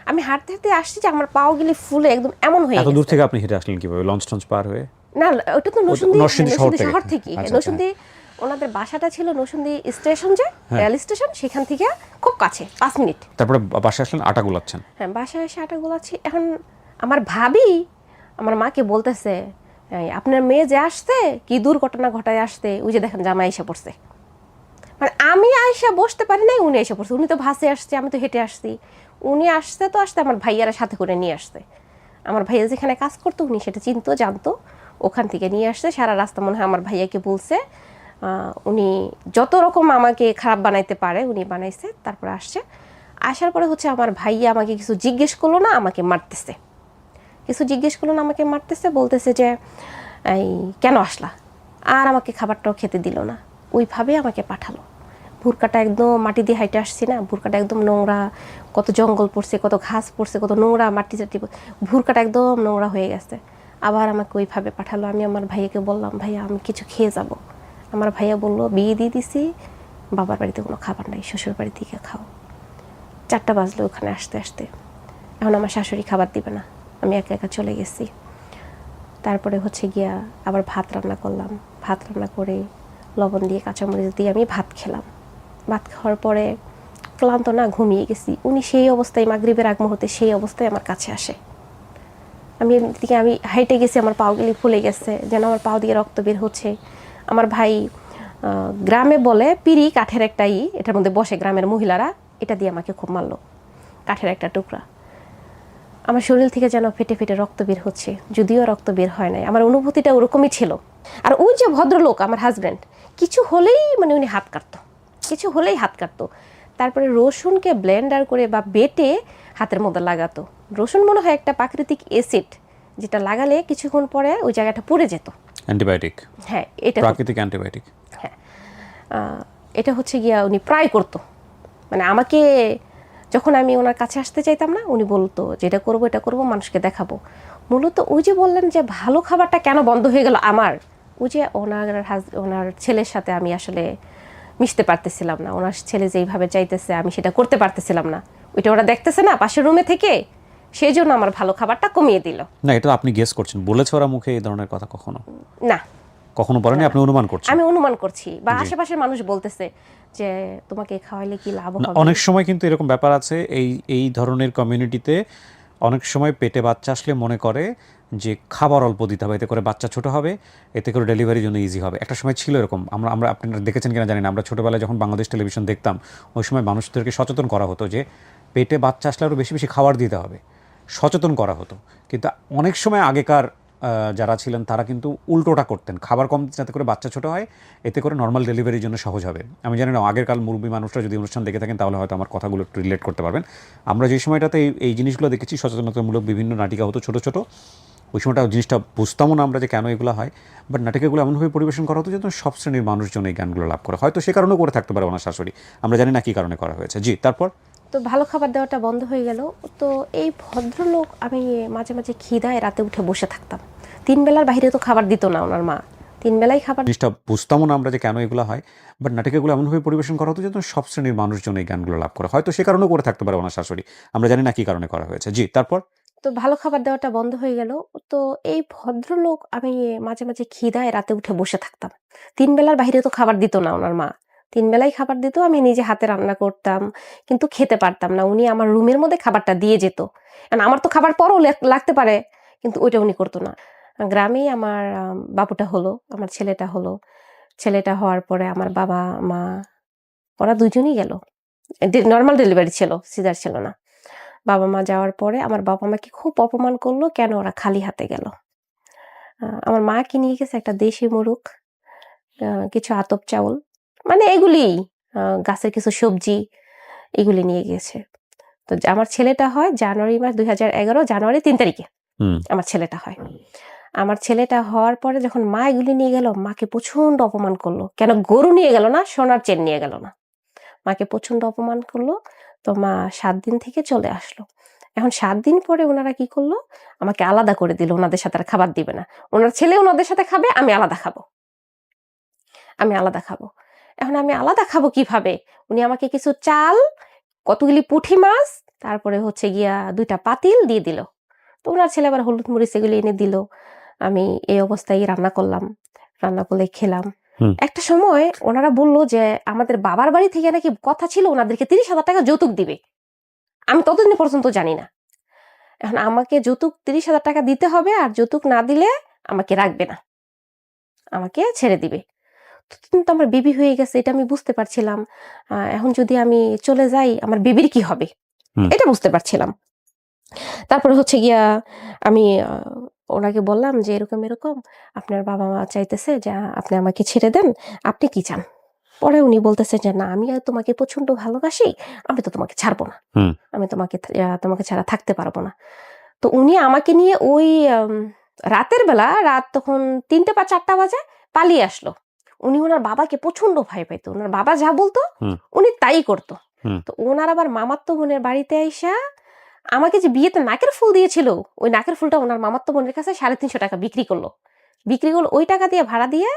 আমি হাঁটতে আসছি যে আমার পাও গেলে ফুলে একদম এমন হয়ে গেছে। এত দূর থেকে আপনি হেঁটে আসলেন কিভাবে? লঞ্চ পার হয়ে? না, ওটা তো নরসিংদী শহর থেকে। আচ্ছা, নরসিংদী ওনাদের বাসাটা ছিল নরসিংদী স্টেশন, যে রেল স্টেশন, সেখান থেকে খুব কাছে, 5 মিনিট। তারপরে বাসায় আসলেন, আটা গোলাচ্ছেন? হ্যাঁ, বাসায় এসে আটা গোলাচ্ছি। এখন আমার ভাবি আমার মাকে বলতেছে, আপনার মেয়ে যে আসছে, কি দুর্ঘটনা ঘটায় আসতে, ওই যে দেখেন জামাই এসে পড়ছে। মানে আমি আইসা বসতে পারি নাই, উনি এসে পড়ছে। উনি তো ভাসে আসছে, আমি তো হেঁটে আসছি। উনি আসতে আমার ভাইয়ারা সাথে করে নিয়ে আসছে। আমার ভাইয়া যেখানে কাজ করতো, উনি সেটা চিনতো, জানতো, ওখান থেকে নিয়ে আসছে। সারা রাস্তা মনে হয় আমার ভাইয়াকে বলছে, উনি যত রকম আমাকে খারাপ বানাইতে পারে উনি বানাইছে। তারপরে আসার পরে হচ্ছে আমার ভাইয়া আমাকে কিছু জিজ্ঞেস করলো না, আমাকে মারতেছে। বলতেছে যে এই কেন আসলা, আর আমাকে খাবারটাও খেতে দিল না, ওইভাবে আমাকে পাঠালো। ভুরকাটা একদম মাটি দিয়ে হাইটে আসছি না, ভুরকাটা একদম নোংরা, কত জঙ্গল পড়ছে, কত ঘাস পড়ছে, কত নোংরা মাটি চাটি, ভুরকাটা একদম নোংরা হয়ে গেছে। আবার আমাকে ওইভাবে পাঠালো। আমি আমার ভাইয়াকে বললাম, ভাইয়া আমি কিছু খেয়ে যাব। আমার ভাইয়া বললো, বিয়ে দিয়ে দিছি, বাবার বাড়িতে কোনো খাবার নাই, শ্বশুর বাড়ি থেকে খাও। 4টা বাজলো ওখানে আসতে। এখন আমার শাশুড়ি খাবার দিবে না, আমি একা চলে গেছি। তারপরে হচ্ছে গিয়া আবার ভাত রান্না করলাম। ভাত রান্না করে লবণ দিয়ে কাঁচামরিচ দিয়ে আমি ভাত খেলাম। ভাত খাওয়ার পরে ক্লান্ত না, ঘুমিয়ে গেছি। উনি সেই অবস্থায়, মাগরিবের আগ মুহূর্তে সেই অবস্থায় আমার কাছে আসে। আমি হাইটে গেছি, আমার পাওগুলি ফুলে গেছে, যেন আমার পাও দিয়ে রক্ত বের হচ্ছে। আমার ভাই গ্রামে বলে পিড়ি, কাঠের একটা এটার মধ্যে বসে গ্রামের মহিলারা, এটা দিয়ে আমাকে খুব মারলো, কাঠের একটা টুকরা। আমার শরীর থেকে যেন ফেটে ফেটে রক্ত বের হচ্ছে, যদিও রক্ত বের হয় নাই। আমার অনুভূতিটা ওরকমই ছিল। আর ওই যে ভদ্রলোক আমার হাজব্যান্ড, কিছু হলেই মানে উনি হাত কাটতো, কিছু হলেই হাত কাটতো। তারপরে রসুনকে ব্লেন্ডার করে বা বেটে হাতের মধ্যে লাগাতো। রসুন মনে হয় একটা প্রাকৃতিক অ্যাসিড, যেটা লাগালে কিছুক্ষণ পরে ওই জায়গাটা পুড়ে যেত। অ্যান্টিবায়োটিক, হ্যাঁ, এটা প্রাকৃতিক অ্যান্টিবায়োটিক। হ্যাঁ, এটা হচ্ছে গিয়া উনি প্রায় করতো। মানে আমাকে যখন আমি ওনার কাছে আসতে চাইতাম না, উনি বলতো যে এটা করবো, এটা করবো, মানুষকে দেখাবো। মূলত ওই যে বললেন যে ভালো খাবারটা কেন বন্ধ হয়ে গেল আমার, ওই যে ওনার ছেলের সাথে আমি আসলে মিশতে পারতেছিলাম না। ওনার ছেলে যেইভাবে চাইতেছে আমি সেটা করতে পারতেছিলাম না। ওইটা ওরা দেখতেছে না পাশের রুমে থেকে, সেই জন্য আমার ভালো খাবারটা কমিয়ে দিল। না, এটা আপনি গেস করছেন, বলেছে ওরা মুখে এই ধরনের কথা কখনো? না, কখনো বলেনি, আপনি অনুমান করছেন? আমি অনুমান করছি, বা জি। আশেপাশের মানুষ বলতেছে যে তোমাকে খাওয়াইলে কি লাভ না, হবে। অনেক সময় কিন্তু এরকম ব্যাপার আছে এই ধরনের কমিউনিটিতে। অনেক সময় পেটে বাচ্চা আসলে মনে করে যে খাবার অল্প দিতে হবে, এতে করে বাচ্চা ছোট হবে, এতে করে ডেলিভারির জন্য ইজি হবে। একটা সময় ছিল এরকম, আমরা আপনারা দেখেছেন কিনা জানি না, আমরা ছোটোবেলায় যখন বাংলাদেশ টেলিভিশন দেখতাম, ওই সময় মানুষদেরকে সচেতন করা হতো যে পেটে বাচ্চা আসলে আরও বেশি বেশি খাবার দিতে হবে, সচেতন করা হতো। কিন্তু অনেক সময় আগেকার যারা ছিলেন তারা কিন্তু উল্টোটা করতেন, খাবার কম যাতে করে বাচ্চা ছোটো হয়, এতে করে নর্মাল ডেলিভারির জন্য সহজ হবে। আমি জানি না আগেরকার মুরব্বী মানুষরা যদি অনুষ্ঠান দেখে থাকেন তাহলে হয়তো আমার কথাগুলো একটু রিলেট করতে পারবেন। আমরা যে সময়টাতে এই জিনিসগুলো দেখেছি, সচেতনতামূলক বিভিন্ন নাটিকা হতো ছোটো ছোটো, ওই সময়টা জিনিসটা বুঝতামও না আমরা যে কেন এগুলো হয়। বাট নাটিকাগুলো এমনভাবে পরিবেশন করা হতো যেন সব শ্রেণীর মানুষজন এই গানগুলো লাভ করে। হয়তো সে কারণেও করে থাকতে পারে ওনার শাশুড়ি, আমরা জানি না কী কারণে করা হয়েছে। জি, তারপর? তো ভালো খাবার দেওয়াটা বন্ধ হয়ে গেল। তো এই ভদ্রলোক, আমি মাঝে মাঝে খিদায় রাতে উঠে বসে থাকতাম। 3 বেলার বাইরে তো খাবার দিত না ওনার মা, 3 বেলাই খাবার। জিনিসটা বুঝতামও না আমরা যে কেন এগুলো হয়। বাট নাটিকাগুলো এমনভাবে পরিবেশন করা হতো যেন সব শ্রেণীর মানুষজন এই গানগুলো লাভ করে। হয়তো সে কারণেও করে থাকতে পারে ওনার শাশুড়ি, আমরা জানি না কী কারণে করা হয়েছে। জি, তারপর? তো ভালো খাবার দেওয়াটা বন্ধ হয়ে গেল। তো এই ভদ্রলোক, আমি মাঝে মাঝে খিদায় রাতে উঠে বসে থাকতাম। 3 বেলার বাইরে তো খাবার দিত না ওনার মা, 3 বেলাই খাবার দিত। আমি নিজে হাতে রান্না করতাম, কিন্তু খেতে পারতাম না। উনি আমার রুমের মধ্যে খাবারটা দিয়ে যেত। কারণ আমার তো খাবার পরও লাগতে পারে, কিন্তু ওইটা উনি করতো না। গ্রামেই আমার বাবুটা হলো, আমার ছেলেটা হলো। ছেলেটা হওয়ার পরে আমার বাবা মা ওরা দুজনই গেল। নর্মাল ডেলিভারি ছিল, সিজার ছিল না। বাবা মা যাওয়ার পরে আমার বাবা মাকে খুব অপমান করলো, কেন ওরা খালি হাতে গেল। আমার মাকে নিয়ে গেছে একটা দেশি মোরগ, কিছু আতপ চাউল, মানে এগুলি, গাছের কিছু সবজি, এগুলি নিয়ে গেছে। তো আমার ছেলেটা হয় জানুয়ারি মাস 2011 জানুয়ারি 3 তারিখে আমার ছেলেটা হয়। আমার ছেলেটা হওয়ার পরে যখন মা এগুলি নিয়ে গেল, মাকে প্রচন্ড অপমান করলো, কেন গরু নিয়ে গেল না, সোনার চেন নিয়ে গেল না। মাকে প্রচন্ড অপমান করলো। তো মা 7 দিন থেকে চলে আসলো। এখন 7 দিন পরে ওনারা কি করলো, আমাকে আলাদা করে দিল, ওনাদের সাথে আর খাবার দিবে না। ওনার ছেলে ওনাদের সাথে খাবে, আমি আলাদা খাবো, আমি আলাদা খাবো। এখন আমি আলাদা খাবো কিভাবে? উনি আমাকে কিছু চাল, কতগুলি পুঁটি মাছ, তারপরে হচ্ছে গিয়া 2টা পাতিল দিয়ে দিল। তো ওনার ছেলে আবার হলুদ মরিচ এগুলি এনে দিল। আমি এই অবস্থায় রান্না করলাম, রান্না করলে খেলাম। একটা সময় ওনারা বলল যে আমাদের বাবার বাড়ি থেকে নাকি কথা ছিল ওনাদেরকে 30,000 টাকা যৌতুক দিবে। আমি ততদিন পর্যন্ত জানি না। এখন আমাকে যৌতুক 30,000 টাকা দিতে হবে, আর যৌতুক না দিলে আমাকে রাখবে না, আমাকে ছেড়ে দিবে। কিন্তু আমার বেবি হয়ে গেছে, এটা আমি বুঝতে পারছিলাম। এখন যদি আমি চলে যাই আমার বেবির কি হবে, এটা বুঝতে পারছিলাম। তারপরে হচ্ছে গিয়া আমি ওনাকে বললাম যে এরকম এরকম আপনার বাবা মা চাইতেছে যে আপনি আমাকে ছেড়ে দেন, আপনি কি চান? পরে উনি বলতেছে যে না, আমি তোমাকে প্রচন্ড ভালোবাসি, আমি তো তোমাকে ছাড়বো না, আমি তোমাকে ছাড়া থাকতে পারবো না। তো উনি আমাকে নিয়ে ওই রাতের বেলা, রাত তখন 3টে বা 4টা বাজে, পালিয়ে আসলো। উনি ওনার বাবাকে প্রচন্ড ভয় পাইতো, ওনার বাবা যা বলতো উনি তাই করতো। তো ওনার আবার মামাতো বোনের বাড়িতে আইসা আমাকে যে বিয়েতে নাকের ফুল দিয়েছিল, ওই নাকের ফুলটা ওনার মামাতো বোনের কাছে 350 টাকা বিক্রি করলো। ওই টাকা দিয়ে ভাড়া দিয়ে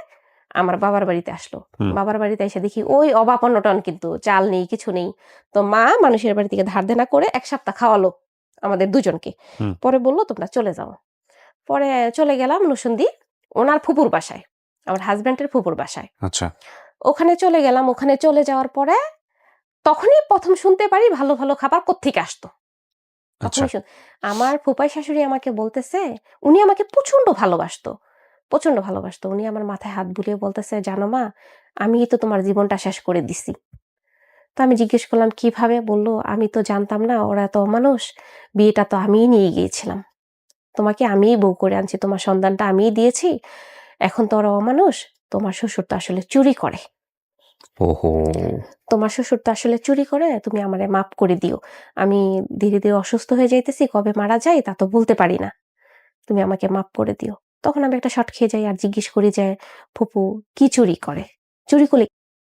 আমার বাবার বাড়িতে আসলো। বাবার বাড়িতে এসে দেখি ওই অভাব অনটন, কিন্তু চাল নেই, কিছু নেই। তো মা মানুষের বাড়ি থেকে ধার দেনা করে 1 সপ্তাহ খাওয়ালো আমাদের দুজনকে। পরে বললো তোমরা চলে যাও। পরে চলে গেলাম নরসিংদী ওনার ফুপুর বাসায়, আমার হাজব্যান্ডের ফুপুর বাসায়। আচ্ছা, ওখানে চলে গেলাম। ওখানে চলে যাওয়ার পরে তখনই প্রথম শুনতে পারি ভালো ভালো খাবার কোত্থেকে আসতো। আমার ফুপাই শাশুড়ি আমাকে বলতেছে, উনি আমাকে প্রচন্ড ভালোবাসতো, প্রচন্ড ভালোবাসতো। উনি আমার মাথায় হাত বুলিয়ে বলতেছে, জানো মা, আমি তো তোমার জীবনটা শেষ করে দিছি। তো আমি জিজ্ঞেস করলাম, "কিভাবে?" বলল, "আমি তো জানতাম না, ওরা তো অমানুষ। বিয়েটা তো আমিই নিয়ে গিয়েছিলাম। তোমাকে আমিই বউ করে আনছি, তোমার সন্তানটা আমিই দিয়েছি। এখন তো ওরা অমানুষ। তোমার শ্বশুর তো আসলে চুরি করে। ওহো! তোমার শ্বশুর তো আসলে চুরি করে, তুমি আমারে মাফ করে দিও। আমি ধীরে, ধীরে অসুস্থ হয়ে যাইতেছি, কবে মারা যাই তা তো বলতে পারি না। তুমি আমাকে মাফ করে দিও।" তখন আমি একটা শক খেয়ে যাই আর জিজ্ঞেস করি যে, "ফুপু কি চুরি করে? চুরি করলে